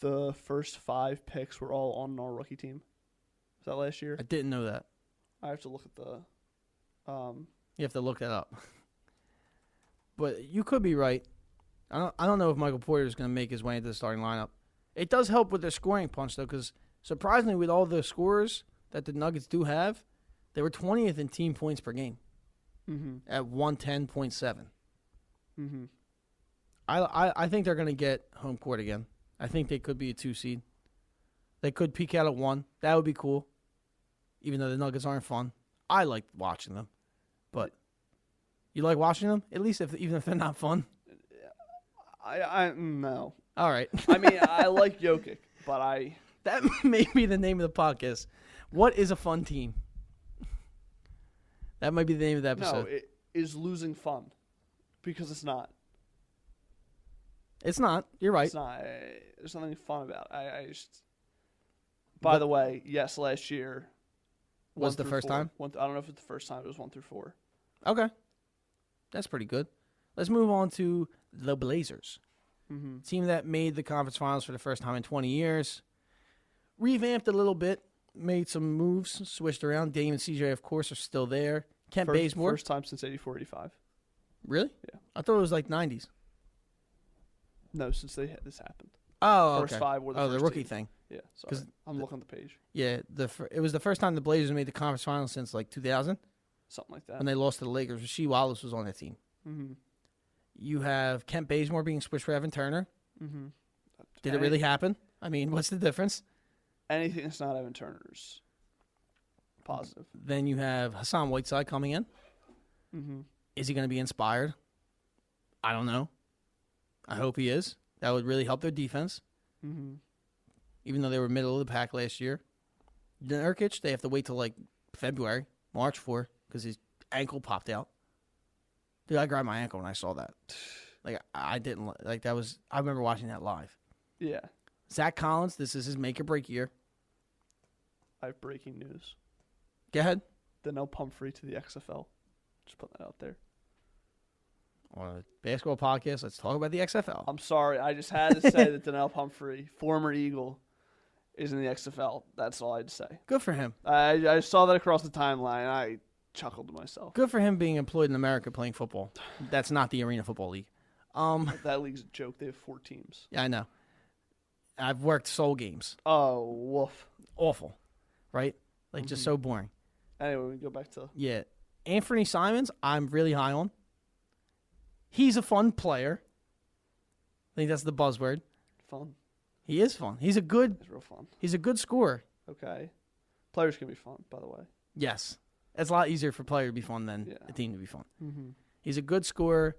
the first 5 picks were all on an all-rookie team? Was that last year? I didn't know that. I have to look at the You have to look that up. But you could be right. I don't know if Michael Porter is going to make his way into the starting lineup. It does help with their scoring punch, though, because surprisingly, with all the scorers that the Nuggets do have, they were 20th in team points per game at 110.7. I think they're going to get home court again. I think they could be a 2 seed. They could peak out at 1. That would be cool, even though the Nuggets aren't fun. I like watching them. But you like watching them? At least even if they're not fun? I no. All right. I mean, I like Jokic, but That may be the name of the podcast. What is a fun team? That might be the name of the episode. no, it is losing fun because it's not. It's not. You're right. It's not. There's nothing fun about it. I just. By the way, yes, last year Was the first time? I don't know if it's the first time. It was 1 through 4. Okay. That's pretty good. Let's move on to the Blazers. Team that made the conference finals for the first time in 20 years. Revamped a little bit. Made some moves. Switched around. Dame and CJ, of course, are still there. Kent Bazemore. First time since 84-85. Really? Yeah. I thought it was like 90s. No, since this happened. Oh, First okay. 5 were the the first rookie team. thing. Yeah, sorry. 'Cause I'm looking at the page. Yeah, it was the first time the Blazers made the conference finals since like 2000 Something like that. when they lost to the Lakers. Rasheed Wallace was on that team. Mm-hmm. You have Kent Bazemore being switched for Evan Turner. Mm-hmm. Did it really happen? I mean, what's the difference? Anything that's not Evan Turner's positive. Then you have Hassan Whiteside coming in. Mm-hmm. Is he going to be inspired? I don't know. I hope he is. That would really help their defense, Mm-hmm. even though they were middle of the pack last year. Nurkic, they have to wait till like February, March for because his ankle popped out. Dude, I grabbed my ankle when I saw that. Like I didn't like that was. I remember watching that live. Yeah. Zach Collins, this is his make or break year. I have breaking news. Go ahead. Donnell Pumphrey to the XFL. Just putting that out there. On a basketball podcast, let's talk about the XFL. I'm sorry. I just had to say that Donnell Pumphrey, former Eagle, is in the XFL. That's all I had to say. Good for him. I saw that across the timeline, and I chuckled to myself. Good for him being employed in America playing football. That's not the Arena Football League. That league's a joke. They have 4 teams. Yeah, I know. I've worked soul games. Oh, woof. Awful, right? Like just so boring. Anyway, we go back to... Yeah. Anthony Simons, I'm really high on. He's a fun player. I think that's the buzzword. Fun. He is fun. He's a good It's real fun. scorer. Okay. Players can be fun, by the way. Yes. It's a lot easier for a player to be fun than Yeah. a team to be fun. Mm-hmm. He's a good scorer.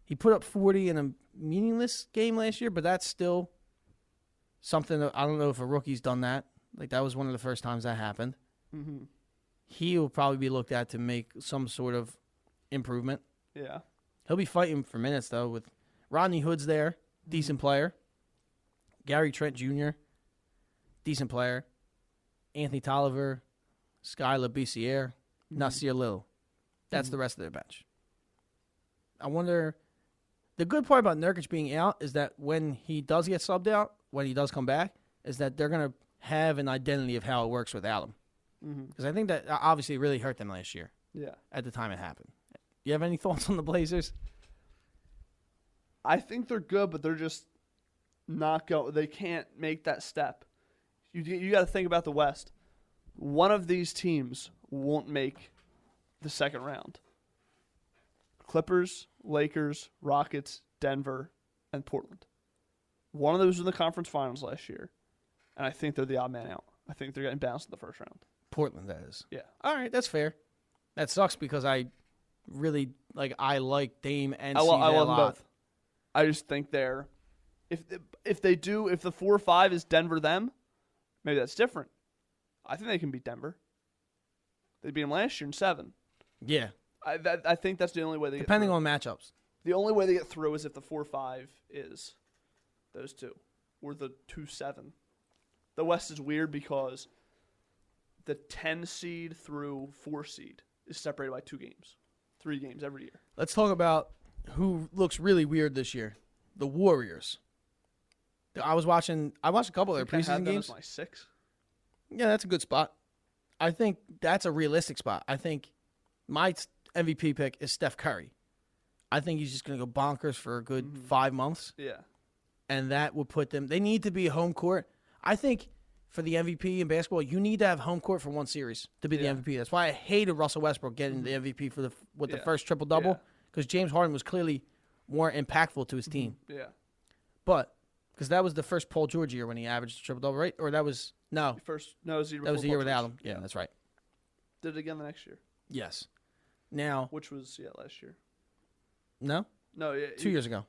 He put up 40 in a meaningless game last year, but that's still something that I don't know if a rookie's done that. Like that was one of the first times that happened. Mm-hmm. He will probably be looked at to make some sort of improvement. Yeah. He'll be fighting for minutes, though, with Rodney Hood's there, decent player. Gary Trent Jr., decent player. Anthony Tolliver, Sky LaBissiere, Nasir Little. That's the rest of their bench. I wonder, the good part about Nurkic being out is that when he does get subbed out, when he does come back, is that they're going to have an identity of how it works without him. Because I think that obviously really hurt them last year Yeah. at the time it happened. You have any thoughts on the Blazers? I think they're good, but they're just not go. They can't make that step. You got to think about the West. One of these teams won't make the second round. Clippers, Lakers, Rockets, Denver, and Portland. One of those was in the conference finals last year, and I think they're the odd man out. I think they're getting bounced in the first round. Portland, that is. Yeah. All right, that's fair. That sucks because I really I like Dame and I CJ love a them lot. both. I just think they're if the 4 or 5 is Denver them, maybe that's different. I think they can beat Denver. They beat them last year in 7. Yeah, I think that's the only way they depending get on matchups. the only way they get through is if the 4-5 is those two or the 2-7. The West is weird because the 10 seed through 4 seed is separated by 2 games, 3 games every year. Let's talk about who looks really weird this year. The Warriors. I watched a couple of their I had preseason them games. as my 6. Yeah, that's a good spot. I think that's a realistic spot. I think my MVP pick is Steph Curry. I think he's just going to go bonkers for a good 5 months, Yeah. and that would put them – they need to be home court. I think for the MVP in basketball, you need to have home court for one series to be the Yeah. MVP. That's why I hated Russell Westbrook getting the MVP with the Yeah. first triple-double Yeah. because James Harden was clearly more impactful to his team. Yeah. But because that was the first Paul George year when he averaged a triple-double, right? Or that was – no, No, it was the year that was the before year Paul without George. him. Yeah, that's right. Did it again the next year, Yes. Now – which was last year. no? No, yeah, 2 years ago.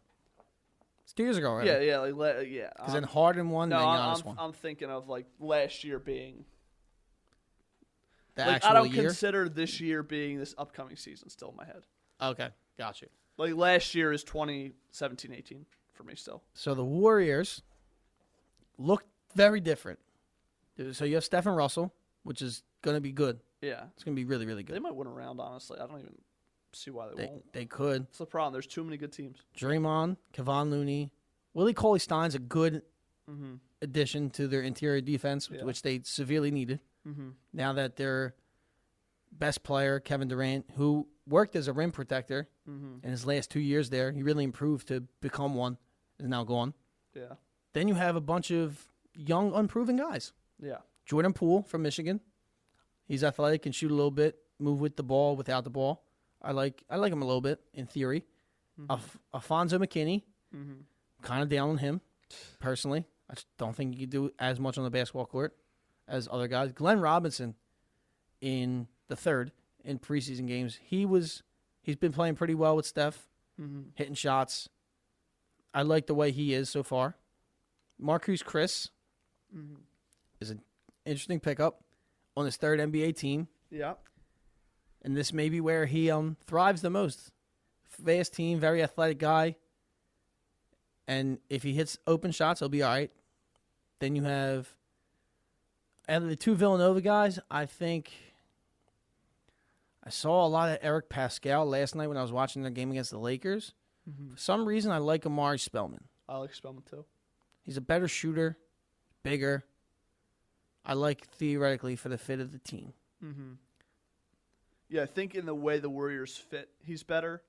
It's 2 years ago, right? Yeah, yeah. Because then Harden won, No, then Giannis won. I'm thinking of like last year being. The Like, actual I don't year? consider this year being this upcoming season still in my head. Okay, got you. Like last year is 2017-18 for me still. So the Warriors look very different. So you have Stephen Russell, which is going to be good. Yeah, It's going to be really, really they good. might win a round. Honestly, I don't even see why they won't. They could. That's the problem. There's too many good teams. Draymond, Kevon Looney, Willie Cauley-Stein's a good addition to their interior defense, Yeah. which they severely needed. Mm-hmm. Now that their best player, Kevin Durant, who worked as a rim protector in his last 2 years there, he really improved to become one, is now gone. Yeah, Then you have a bunch of young, unproven guys. Yeah. Jordan Poole from Michigan. He's athletic, can shoot a little bit, move with the ball, without the ball. I like him a little bit in theory. Alfonso McKinney, kind of down on him personally. I just don't think he can do as much on the basketball court as other guys. Glenn Robinson in the third in preseason games. He's been playing pretty well with Steph, hitting shots. I like the way he is so far. Marquise Chris is an interesting pickup on his third NBA team. Yeah. And this may be where he thrives the most. Fast team, very athletic guy. And if he hits open shots, he'll be all right. Then you have out of the two Villanova guys, I think I saw a lot of Eric Pascal last night when I was watching their game against the Lakers. For some reason, I like Amari Spellman. I like Spellman too. He's a better shooter, bigger. I like theoretically for the fit of the team. Yeah, I think in the way the Warriors fit, he's better.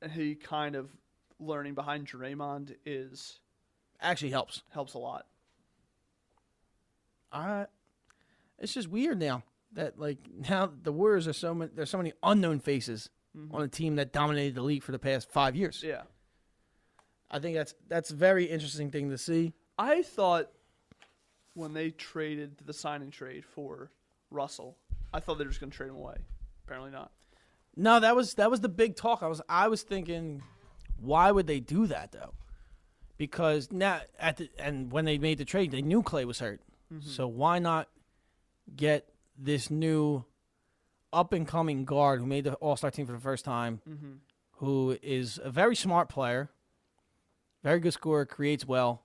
And he kind of learning behind Draymond Actually helps a lot. It's just weird now that now the Warriors are there's so many unknown faces on a team that dominated the league for the past 5 years. Yeah. I think that's a very interesting thing to see. I thought when they traded the signing trade for Russell, I thought they were just going to trade him away. Apparently not. No, that was the big talk. I was thinking, why would they do that though? Because now and when they made the trade, they knew Clay was hurt. So why not get this new up-and-coming guard who made the All-Star team for the first time, who is a very smart player, very good scorer, creates well,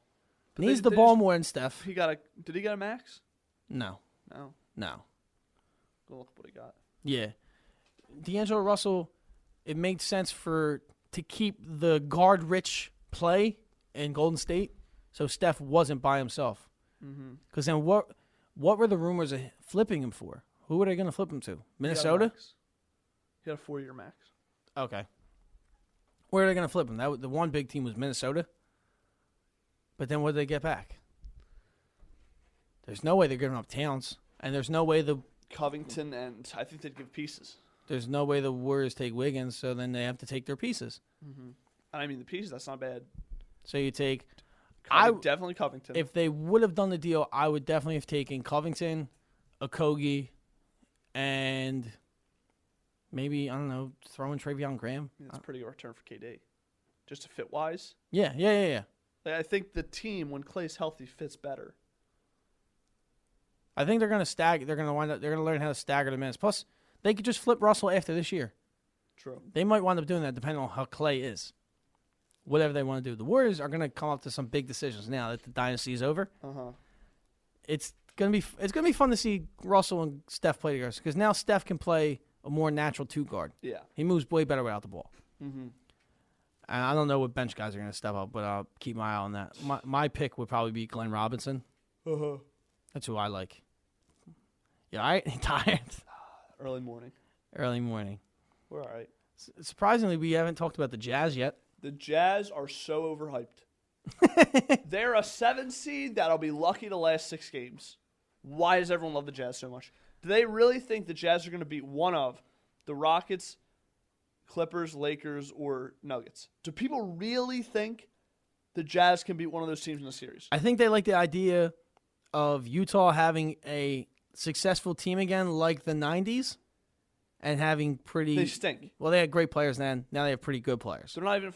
but needs the ball more than Steph. Did he get a max? No. Go look what he got. Yeah. D'Angelo Russell, it made sense to keep the guard-rich play in Golden State so Steph wasn't by himself. Because then what were the rumors of flipping him for? Who were they going to flip him to? Minnesota? He had a 4-year max. Okay. Where are they going to flip him? The one big team was Minnesota. But then what did they get back? There's no way they're giving up Towns. And there's no way Covington, and I think they'd give pieces. There's no way the Warriors take Wiggins, so then they have to take their pieces. I mean, the pieces, that's not bad. So you take... definitely Covington. If they would have done the deal, I would definitely have taken Covington, Okogie, and maybe, I don't know, throw in Travion Graham. That's a pretty good return for KD. Just to fit wise. Yeah. I think the team, when Clay's healthy, fits better. I think they're going to stagger. They're going to learn how to stagger the minutes. Plus, they could just flip Russell after this year. True. They might wind up doing that depending on how Clay is. Whatever they want to do. The Warriors are going to come up to some big decisions now that the dynasty is over. It's going to be fun to see Russell and Steph play together because now Steph can play a more natural two guard. Yeah. He moves way better without the ball. And I don't know what bench guys are going to step up, but I'll keep my eye on that. My pick would probably be Glenn Robinson. That's who I like. You all right? Tired? Early morning. We're all right. Surprisingly, we haven't talked about the Jazz yet. The Jazz are so overhyped. They're a 7 seed that'll be lucky to last 6 games. Why does everyone love the Jazz so much? Do they really think the Jazz are going to beat one of the Rockets, Clippers, Lakers, or Nuggets? Do people really think the Jazz can beat one of those teams in the series? I think they like the idea of Utah having a successful team again like the 90s. And having pretty... They stink. Well, they had great players then. Now they have pretty good players. They're not even...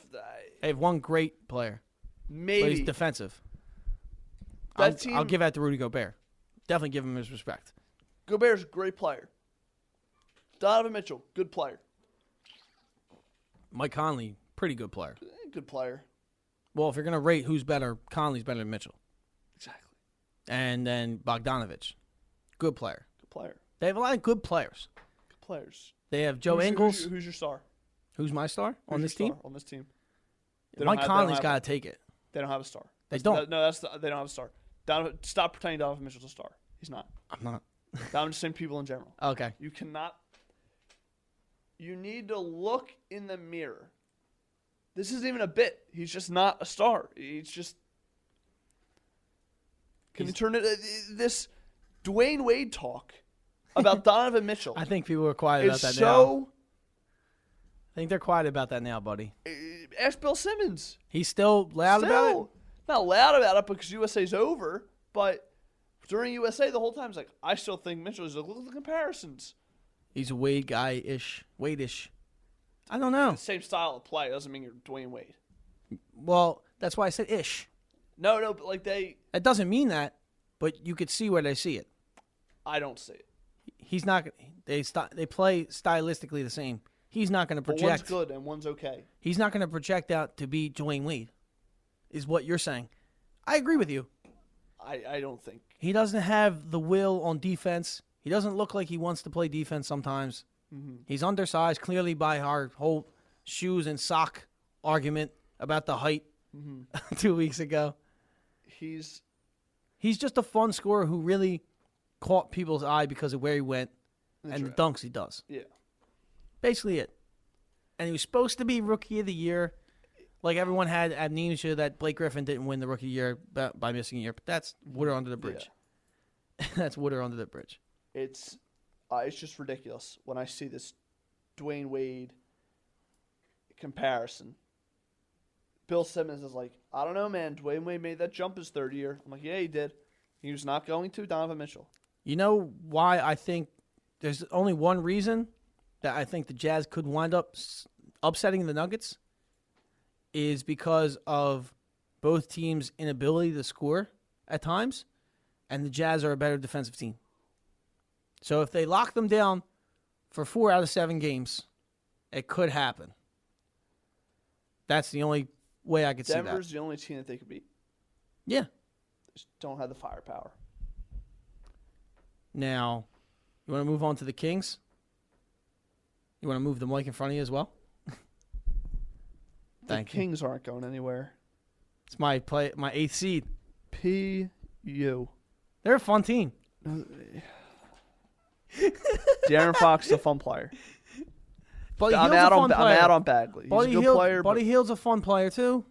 They have one great player. Maybe. But he's defensive. I'll give that to Rudy Gobert. Definitely give him his respect. Gobert's a great player. Donovan Mitchell, good player. Mike Conley, pretty good player. Good player. Well, if you're going to rate who's better, Conley's better than Mitchell. Exactly. And then Bogdanovich, good player. Good player. They have a lot of good players. Players. They have Joe Ingles. Who's your star? Who's my star on this team? On this team. Mike Conley's got to take it. They don't have a star. They don't. They don't have a star. Stop pretending Donovan Mitchell's a star. He's not. I'm not. I'm just saying people in general. Okay. You cannot. You need to look in the mirror. This isn't even a bit. He's just not a star. He's just. Can you turn it this Dwayne Wade talk about Donovan Mitchell? I think people are quiet about that now. So I think they're quiet about that now, buddy. ask Bill Simmons. He's still loud about it? Not loud about it because USA's over, but during USA the whole time it's like, I still think Mitchell is. Look at the comparisons. He's a Wade guy-ish. Wade-ish. I don't know. The same style of play doesn't mean you're Dwayne Wade. Well, that's why I said ish. No, but like It doesn't mean that, but you could see where they see it. I don't see it. He's not. They play stylistically the same. He's not going to But project. one's good and one's okay. He's not going to project out to be Dwayne Wade, is what you're saying. I agree with you. I don't think. He doesn't have the will on defense. He doesn't look like he wants to play defense sometimes. Mm-hmm. He's undersized, clearly by our whole shoes and sock argument about the height 2 weeks ago. He's just a fun scorer who really caught people's eye because of where he went and the dunks he does. Yeah. Basically it. And he was supposed to be Rookie of the Year. Like everyone had amnesia that Blake Griffin didn't win the Rookie of the Year by missing a year. But that's water under the bridge. Yeah. That's water under the bridge. It's just ridiculous when I see this Dwayne Wade comparison. Bill Simmons is like, I don't know, man. Dwayne Wade made that jump his third year. I'm like, yeah, he did. He was not going to. Donovan Mitchell. You know why I think there's only one reason that I think the Jazz could wind up upsetting the Nuggets is because of both teams' inability to score at times, and the Jazz are a better defensive team. So if they lock them down for 4 out of 7 games, it could happen. That's the only way I could see that. Denver's the only team that they could beat. Yeah. They just don't have the firepower. Now, you want to move on to the Kings? You want to move the mic in front of you as well? The Kings aren't going anywhere. It's my 8th seed. P.U. They're a fun team. De'Aaron Fox is a fun player. I'm out on Bagley. He's a good player. Buddy Hield's a fun player too.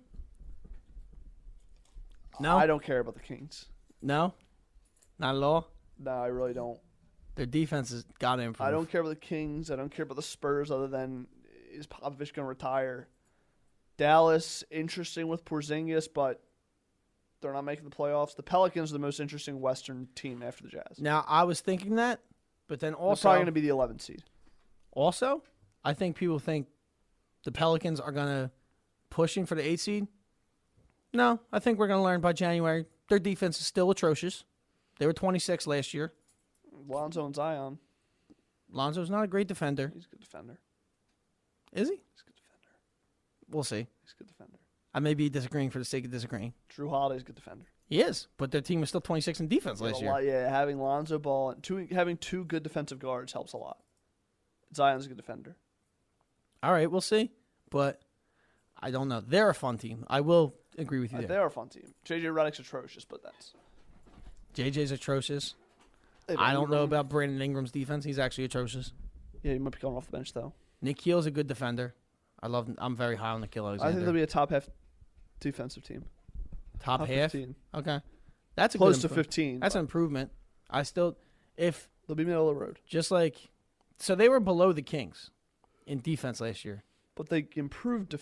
No, I don't care about the Kings. No, not at all. No, I really don't. Their defense has got to improve. I don't care about the Kings. I don't care about the Spurs other than is Popovich going to retire. Dallas, interesting with Porzingis, but they're not making the playoffs. The Pelicans are the most interesting Western team after the Jazz. Now, I was thinking that, but then also... They're probably going to be the 11th seed. Also, I think people think the Pelicans are going to pushing for the 8th seed. No, I think we're going to learn by January. Their defense is still atrocious. They were 26 last year. Lonzo and Zion. Lonzo's not a great defender. He's a good defender. Is he? He's a good defender. We'll see. He's a good defender. I may be disagreeing for the sake of disagreeing. Drew Holiday's a good defender. He is, but their team was still 26 in defense last year. Yeah, having Lonzo Ball and having two good defensive guards helps a lot. Zion's a good defender. All right, we'll see. But I don't know. They're a fun team. I will agree with you there. They're a fun team. JJ Redick's atrocious, but that's... JJ's atrocious. I don't know about Brandon Ingram's defense. He's actually atrocious. Yeah, he might be going off the bench, though. Nikhil's a good defender. I'm very high on Nikhil Alexander. I think they'll be a top half defensive team. Top half? 15. Okay. That's a close good to 15. That's an improvement. They'll be middle of the road. So they were below the Kings in defense last year. But they improved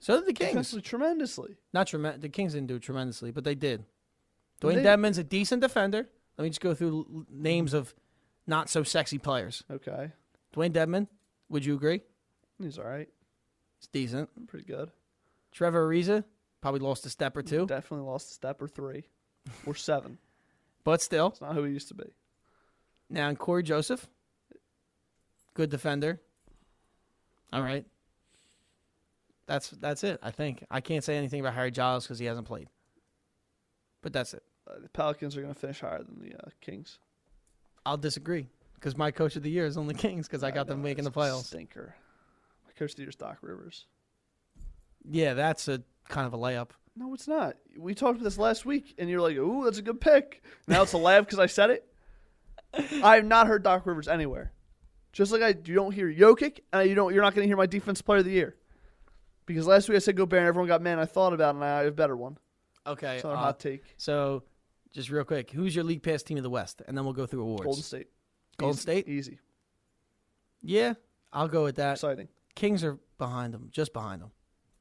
So did the Kings. defensively tremendously. Not tremendous. The Kings didn't do tremendously, but they did. Dwayne Dedmon's a decent defender. Let me just go through names of not so sexy players. Okay. Dwayne Dedmon, would you agree? He's all right. It's decent. Pretty good. Trevor Ariza, probably lost a step or two. Definitely lost a step or 3 or 7. But still. It's not who he used to be. Now, and Corey Joseph, good defender. All right. That's it, I think. I can't say anything about Harry Giles because he hasn't played. But that's it. The Pelicans are going to finish higher than the Kings. I'll disagree because my coach of the year is on the Kings because I got them making the playoffs. Stinker. My coach of the year is Doc Rivers. Yeah, that's a kind of a layup. No, it's not. We talked about this last week, and you're like, ooh, that's a good pick. Now it's a layup because I said it. I have not heard Doc Rivers anywhere. Just like you don't hear Jokic, and you're not going to hear my defensive player of the year. Because last week I said Gobert, and everyone got mad, and I thought about it, and I have a better one. Okay. It's not a hot take. So just real quick, who's your league pass team of the West? And then we'll go through awards. Golden State. Golden State? Easy. Yeah, I'll go with that. Exciting. Kings are behind them, just behind them.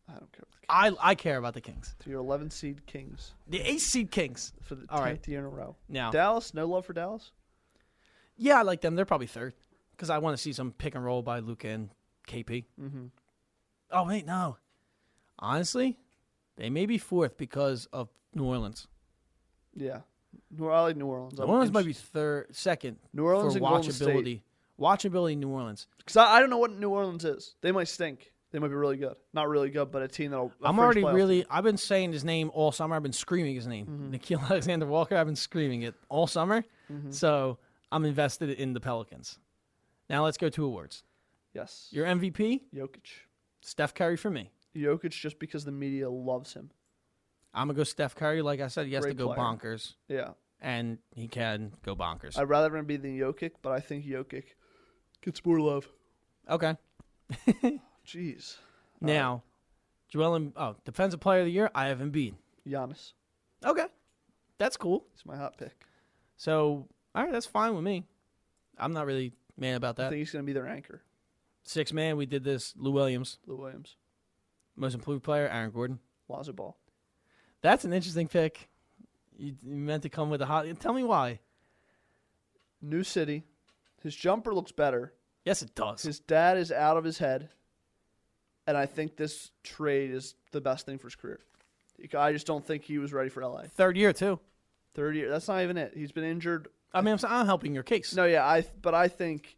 I don't care. About the Kings. I care about the Kings. To your 11 seed Kings. The 8 seed Kings. For the 10th All right. year in a row. Now, Dallas? No love for Dallas? yeah, I like them. They're probably third because I want to see some pick and roll by Luka and KP. Mm-hmm. Oh, wait, no. Honestly, they may be fourth because of New Orleans. Yeah. I like New Orleans. New Orleans might be second New Orleans for and Golden State. watchability. Watchability, New Orleans. Because I don't know what New Orleans is. They might stink. They might be really good. Not really good, but a team that'll. I've been saying his name all summer. I've been screaming his name. Mm-hmm. Nikhil Alexander Walker. I've been screaming it all summer. Mm-hmm. So I'm invested in the Pelicans. Now let's go to awards. Yes. Your MVP, Jokic. Steph Curry for me. Jokic just because the media loves him. I'm going to go Steph Curry. Like I said, he has Great to go player. bonkers. Yeah. And he can go bonkers. I'd rather him be than Jokic, but I think Jokic gets more love. Okay. Jeez. Now, Defensive Player of the Year, I have Embiid. Giannis. Okay. That's cool. It's my hot pick. So, all right, that's fine with me. I'm not really mad about I that. think he's going to be their anchor. 6-man, we did this. Lou Williams. Lou Williams. Most improved player, Aaron Gordon. Lonzo Ball. That's an interesting pick. You meant to come with a hot. Tell me why. New city. His jumper looks better. Yes, it does. His dad is out of his head. And I think this trade is the best thing for his career. I just don't think he was ready for LA. Third year, too. Third year. That's not even it. He's been injured. I mean, I'm helping your case. No, yeah, but I think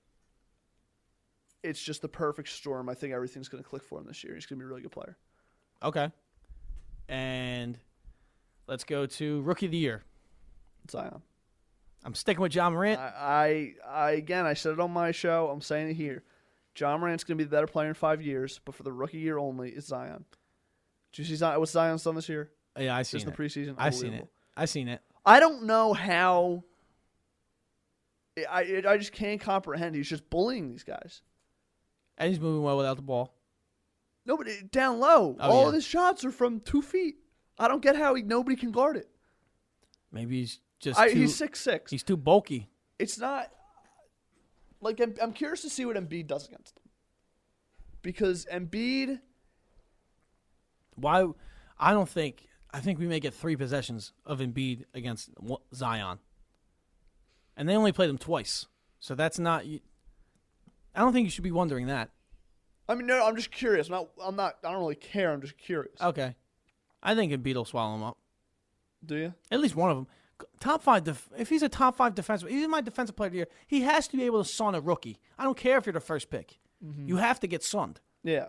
it's just the perfect storm. I think everything's going to click for him this year. He's going to be a really good player. Okay. And let's go to Rookie of the Year. Zion. I'm sticking with John Morant. Again, I said it on my show. I'm saying it here. John Morant's going to be the better player in 5 years, but for the rookie year only, it's Zion. Did you see Zion? What's Zion's done this year? Yeah, I seen Just it. in the preseason? I seen it. I seen it. I don't know how. I just can't comprehend. He's just bullying these guys. And he's moving well without the ball. Nobody down low. Oh, All yeah. of his shots are from 2 feet. I don't get how nobody can guard it. Maybe he's just He's 6'6". He's too bulky. It's not like I'm curious to see what Embiid does against him, because Embiid. Why? I think we may get 3 possessions of Embiid against Zion, and they only played him twice, so that's not. I don't think you should be wondering that. I mean, no, I'm just curious. I don't really care. I'm just curious. Okay, I think Embiid will swallow him up. Do you? At least one of them. Top 5. If he's a top 5 defensive, he's my defensive player of the year. He has to be able to sun a rookie. I don't care if you're the first pick. Mm-hmm. You have to get sunned. Yeah.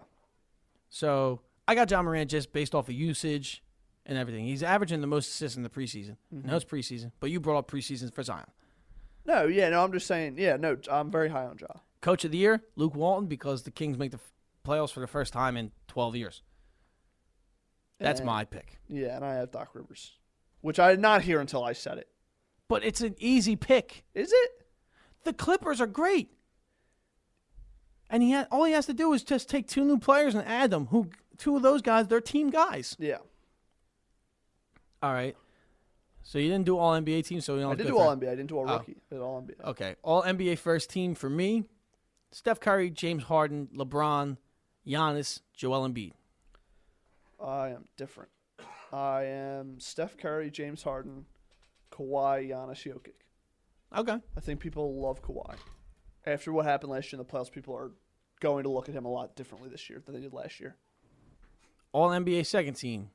So I got John Morant just based off of usage and everything. He's averaging the most assists in the preseason. Mm-hmm. No, it's preseason, but you brought up preseason for Zion. No, I'm just saying. Yeah, no, I'm very high on Ja. Coach of the year, Luke Walton, because the Kings make the playoffs for the first time in 12 years. That's my pick. Yeah, and I have Doc Rivers, which I did not hear until I said it. But it's an easy pick. Is it? The Clippers are great. And all he has to do is just take 2 new players and add them. 2 of those guys, they're team guys. Yeah. All right. So you didn't do all NBA teams, so we don't. I did do all NBA. I didn't do all rookie. I did all NBA. Okay, all NBA first team for me: Steph Curry, James Harden, LeBron, Giannis, Joel Embiid. I am different. I am Steph Curry, James Harden, Kawhi, Giannis, Jokic. Okay. I think people love Kawhi. After what happened last year in the playoffs, people are going to look at him a lot differently this year than they did last year. All NBA second team.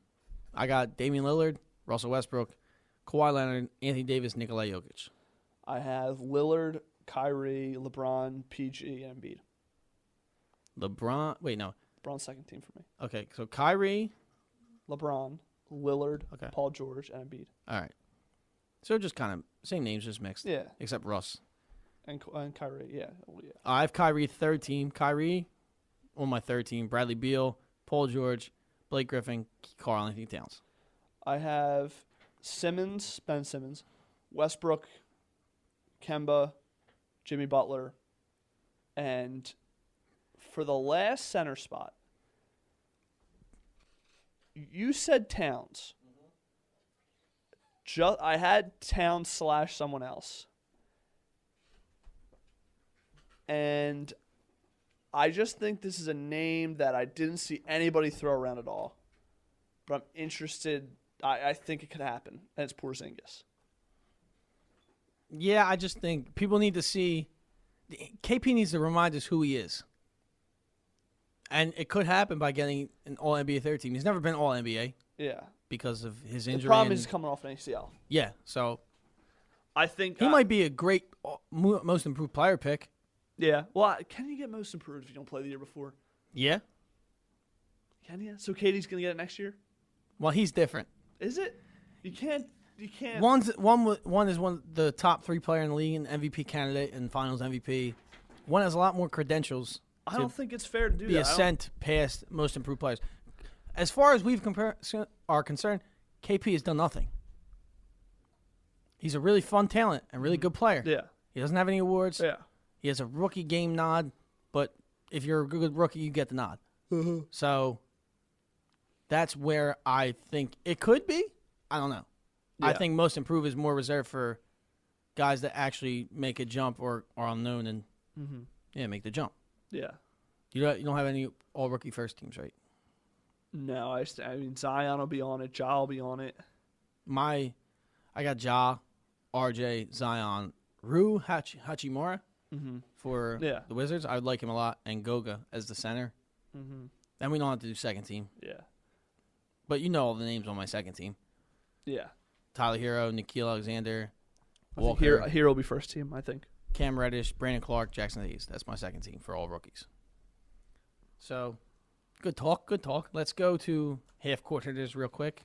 I got Damian Lillard, Russell Westbrook, Kawhi Leonard, Anthony Davis, Nikola Jokic. I have Lillard, Kyrie, LeBron, PG, and Embiid. LeBron's second team for me. Okay, so Kyrie. LeBron, Lillard, Okay. Paul George, and Embiid. All right. So just kind of same names, just mixed. Yeah. Except Russ. And Kyrie, yeah. Well, yeah. I have Kyrie third team. Kyrie on my third team. Bradley Beal, Paul George, Blake Griffin, Karl Anthony Towns. I have Ben Simmons, Westbrook, Kemba, Jimmy Butler, and for the last center spot, you said Towns. I had Town / someone else. And I just think this is a name that I didn't see anybody throw around at all. But I'm interested. I think it could happen. And it's Porzingis. Yeah, I just think people need to see. KP needs to remind us who he is. And it could happen by getting an All-NBA third team. He's never been All-NBA Yeah. because of his injury. The problem is he's coming off an ACL. Yeah, so I think he might be a great most improved player pick. Yeah. Well, can you get most improved if you don't play the year before? Yeah. Can you? So Katie's going to get it next year? Well, he's different. Is it? You can't. One is one of the top 3 player in the league, and MVP candidate and Finals MVP. One has a lot more credentials. I don't think it's fair to do be that. Ascent past most improved players. As far as are concerned, KP has done nothing. He's a really fun talent and really good player. Yeah. He doesn't have any awards. Yeah. He has a rookie game nod, but if you're a good rookie, you get the nod. Mm-hmm. So that's where I think it could be. I don't know. Yeah. I think most improved is more reserved for guys that actually make a jump or are unknown and make the jump. Yeah. You don't have any all rookie first teams, right? No, I mean Zion will be on it. Ja will be on it. I got Ja, RJ, Zion, Rui Hachimura for the Wizards. I would like him a lot, and Goga as the center. Mm-hmm. Then we don't have to do second team. Yeah. But you know all the names on my second team. Yeah. Tyler Hero, Nikhil Alexander, Walker. Hero will be first team, I think. Cam Reddish, Brandon Clark, Jackson Hayes. That's my second team for all rookies. So, good talk, good talk. Let's go to half-court hitters real quick.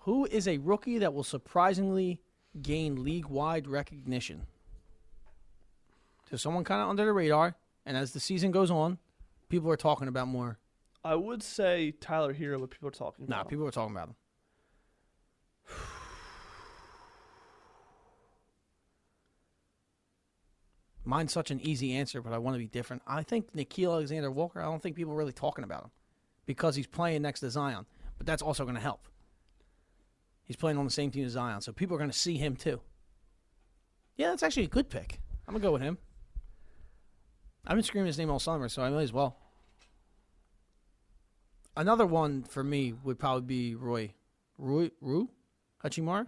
Who is a rookie that will surprisingly gain league-wide recognition? So someone kind of under the radar, and as the season goes on, people are talking about more. I would say Tyler Hero, but people are talking about him. People are talking about him. Mine's such an easy answer, but I want to be different. I think Nikhil Alexander Walker, I don't think people are really talking about him because he's playing next to Zion. But that's also going to help. He's playing on the same team as Zion, so people are going to see him too. Yeah, that's actually a good pick. I'm going to go with him. I've been screaming his name all summer, so I might as well. Another one for me would probably be Rui Hachimura?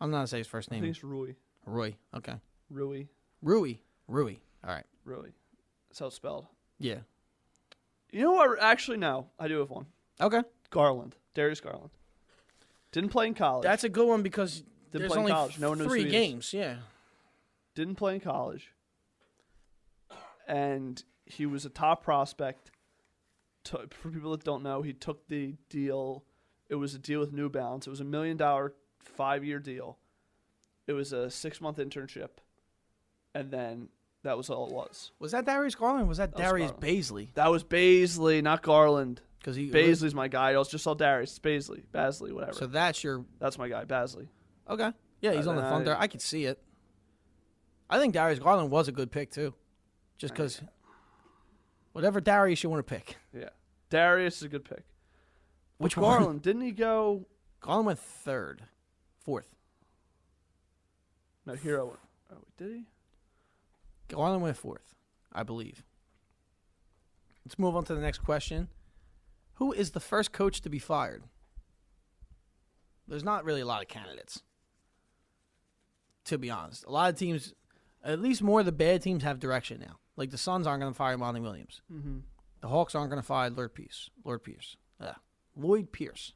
I'm not going to say his first name. I think it's Rui. Rui, okay. Rui. All right. Rui. That's how it's spelled. Yeah. You know what? Actually, no. I do have one. Okay. Garland. Darius Garland. Didn't play in college. That's a good one because Didn't there's play in only college. No one knows who 3 he is. games. Yeah. Didn't play in college. And he was a top prospect. For people that don't know, he took the deal. It was a deal with New Balance. It was $1 million 5-year deal. It was a 6-month internship. And then that was all it was. Was that Darius Garland? Or was that Darius Garland. Baisley? That was Baisley, not Garland. Because Baisley's my guy. I just saw Darius. It's Basley, whatever. So that's my guy, Basley. Okay. Yeah, he's on the Thunder. I could see it. I think Darius Garland was a good pick too, just because whatever Darius you want to pick. Yeah, Darius is a good pick. Which Garland? one? Didn't he go? Garland went 4th. No, Hero went. Oh, did he? Garland went 4th, I believe. Let's move on to the next question. Who is the first coach to be fired? There's not really a lot of candidates, to be honest. A lot of teams, at least more of the bad teams, have direction now. Like the Suns aren't going to fire Monty Williams. Mm-hmm. The Hawks aren't going to fire Lloyd Pierce.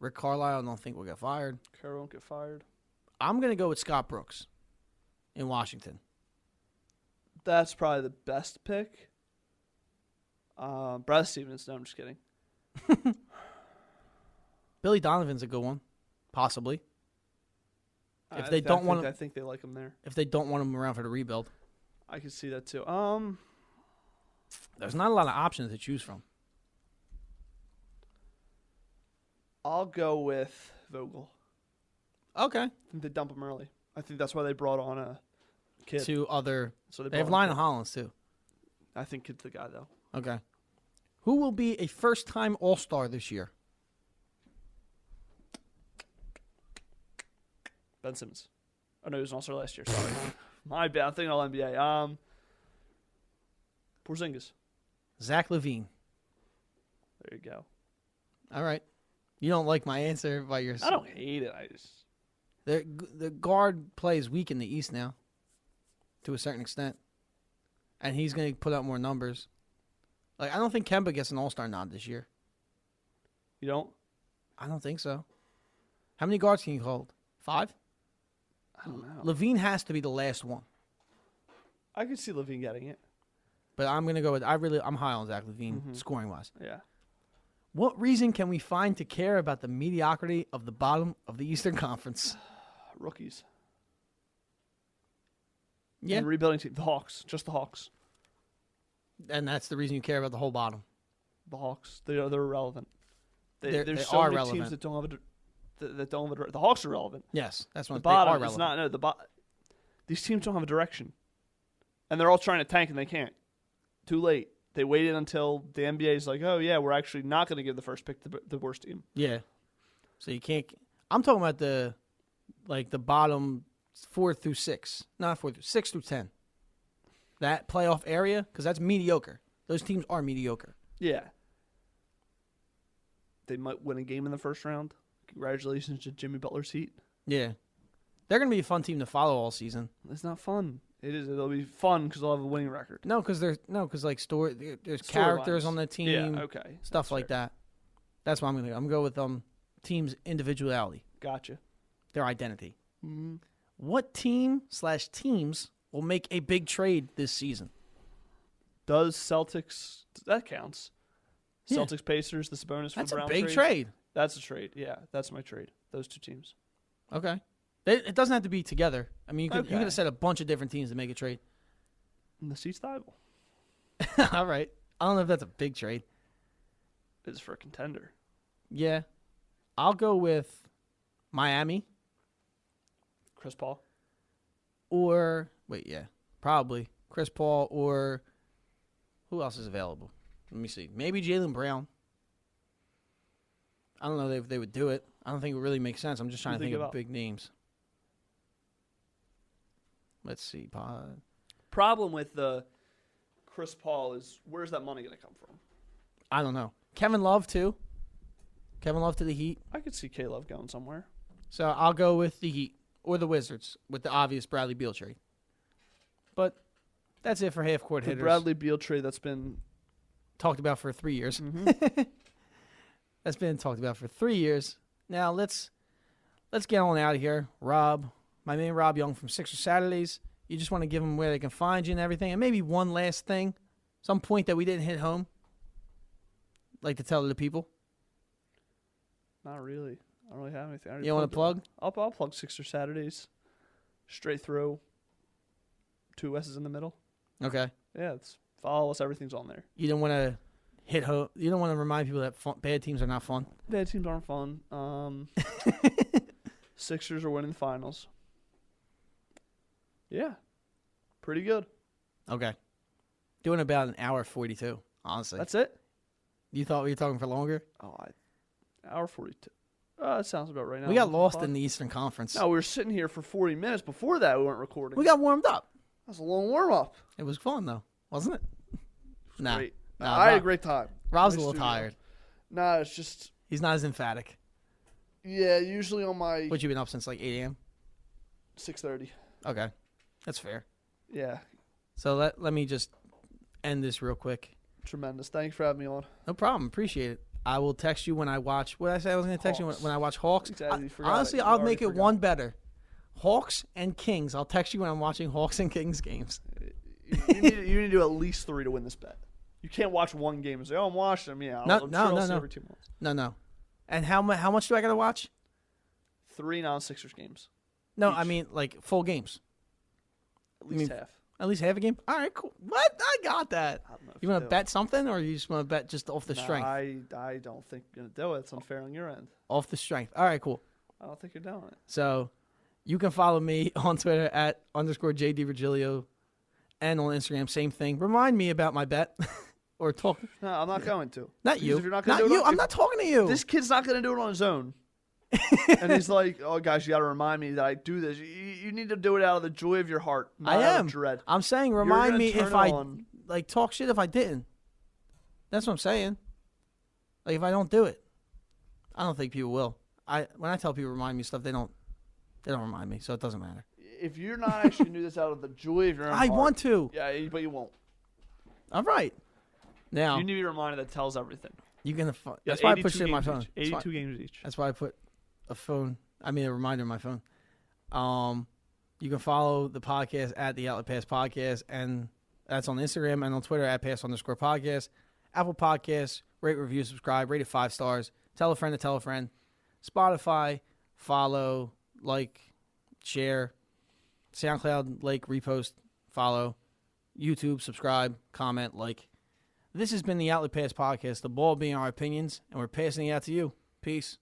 Rick Carlisle, I don't think will get fired. Kerr won't get fired. I'm going to go with Scott Brooks in Washington. That's probably the best pick. Brad Stevens. No, I'm just kidding. Billy Donovan's a good one, possibly. I think they like him there. If they don't want him around for the rebuild, I can see that too. There's not a lot of options to choose from. I'll go with Vogel. Okay. I think they dump him early. I think that's why they brought on a kid. They have Lionel Hollins too. I think Kid's the guy though. Okay. Who will be a first-time All-Star this year? Ben Simmons. Oh, no, he was an All-Star last year. Sorry. My bad. I'm thinking all NBA. Porzingis. Zach LaVine. There you go. All right. You don't like my answer, but you're. I don't hate it. I just. The guard plays weak in the East now, to a certain extent, and he's going to put up more numbers. Like I don't think Kemba gets an All-Star nod this year. You don't? I don't think so. How many guards can you hold? 5? I don't know. LaVine has to be the last one. I could see LaVine getting it. But I'm going to go with I'm high on Zach LaVine scoring wise. Yeah. What reason can we find to care about the mediocrity of the bottom of the Eastern Conference? Rookies. Yeah. And rebuilding team. The Hawks. Just the Hawks. And that's the reason you care about the whole bottom. The Hawks. They're irrelevant. They There's so are many relevant. teams that don't have the Hawks are relevant. Yes, that's The what bottom they are is relevant. not. No, these teams don't have a direction, and they're all trying to tank and they can't. Too late. They waited until the NBA is like, oh yeah, we're actually not going to give the first pick to the worst team. Yeah. So you can't. I'm talking about the bottom 4 through 6, not 4 through 6 through 10. That playoff area, because that's mediocre. Those teams are mediocre. Yeah. They might win a game in the first round. Congratulations to Jimmy Butler's Heat. Yeah. They're going to be a fun team to follow all season. It's not fun. It is. It'll be fun because they'll have a winning record. No, because there's characters on the team. Yeah, okay. Stuff That's like fair. that. That's what I'm going to go. I'm going to go with team's individuality, Gotcha. their identity. Mm-hmm. What team/teams will make a big trade this season? Does Celtics... That counts. Yeah. Celtics Pacers, this is a bonus for That's the a Brown big trade. That's a trade. Yeah, that's my trade. Those two teams. Okay. It doesn't have to be together. I mean, you could Okay. have said a bunch of different teams to make a trade. And the seat's valuable. All right. I don't know if that's a big trade. It's for a contender. Yeah. I'll go with Miami Chris Paul. or probably Chris Paul or who else is available? Let me see. Maybe Jaylen Brown. I don't know if they would do it. I don't think it would really make sense. I'm just trying to think of big names. Let's see. Problem with the Chris Paul is where's that money going to come from? I don't know. Kevin Love, too. Kevin Love to the Heat. I could see K-Love going somewhere. So I'll go with the Heat or the Wizards with the obvious Bradley Beal trade. But that's it for half-court The hitters. Bradley Beal trade that's been... Talked about for 3 years. That's been talked about for 3 years. Now let's get on out of here. Rob, my man Rob Young from Sixer Saturdays. You just want to give them where they can find you and everything. And maybe one last thing, some point that we didn't hit home. Like to tell the people. Not really. I don't really have anything. I already You want to plugged plug? it. I'll plug Sixer Saturdays. Straight through. 2 S's in the middle. Okay. Yeah, follow us. Everything's on there. You don't want to hit home. You don't want to remind people that bad teams are not fun. Bad teams aren't fun. Sixers are winning the finals. Yeah. Pretty good. Okay. Doing about an hour 42, honestly. That's it? You thought we were talking for longer? Oh, hour 42. That sounds about right now. We got lost in the Eastern Conference. No, we were sitting here for 40 minutes. Before that, we weren't recording. We got warmed up. That was a long warm-up. It was fun, though, wasn't it? Nah. Great. Nah, I had a Rob- great time. Rob's a Nice little studio. tired. Nah, it's just, He's not as emphatic. yeah, usually on my What, you been up since like 8 a.m.? 6:30. Okay. That's fair. Yeah, So let me just end this real quick. tremendous. Thanks for having me on. No problem. Appreciate it. I will text you when I watch. What did I say I was going to text Hawks. you when I watch Hawks? Exactly, forgot Honestly, it. You I'll already make it forgot. one better. Hawks and Kings. I'll text you when I'm watching Hawks and Kings games. You need to do at least 3 to win this bet. You can't watch one game and say, "Oh, I'm watching them." Yeah, No, I'm no, sure I'll no, see no. every 2 months. No. And how much do I got to watch? 3 non-Sixers games, No, Each. I mean like full games. at least mean, half. At least half a game? All right, cool. What? I got that. I don't know if You want to do. bet something, or you just want to bet just off the No, strength? I don't think you're gonna do it. It's unfair on your end. Off the strength. All right, cool. I don't think you're doing it. So you can follow me on Twitter at _JD Virgilio and on Instagram, same thing. Remind me about my bet or talk. No, I'm not going to. Not Because you. If you're not gonna Not do it you. on- I'm not talking to you. This kid's not gonna do it on his own. And he's like, "Oh, guys, you got to remind me that I do this. You need to do it out of the joy of your heart, not I out am. of dread." I'm saying You're remind gonna me turn if it I on. like talk shit if I didn't. That's what I'm saying. Like if I don't do it, I don't think people will. When I tell people remind me of stuff, they don't remind me, so it doesn't matter. If you're not actually gonna do this out of the joy of your own I heart, want to. Yeah, but you won't. All right. Now You need to be reminded that tells everything. you can. Yeah, That's why I put 82 shit in my games phone. each. 82 games each. That's why I put a reminder in my phone. You can follow the podcast at the Outlet Pass Podcast, and that's on Instagram and on Twitter at @pass_podcast. Apple Podcasts, rate, review, subscribe, rate it 5 stars. Tell a friend to tell a friend. Spotify, follow, like, share. SoundCloud, like, repost, follow. YouTube, subscribe, comment, like. This has been the Outlet Pass Podcast, the ball being our opinions, and we're passing it out to you. Peace.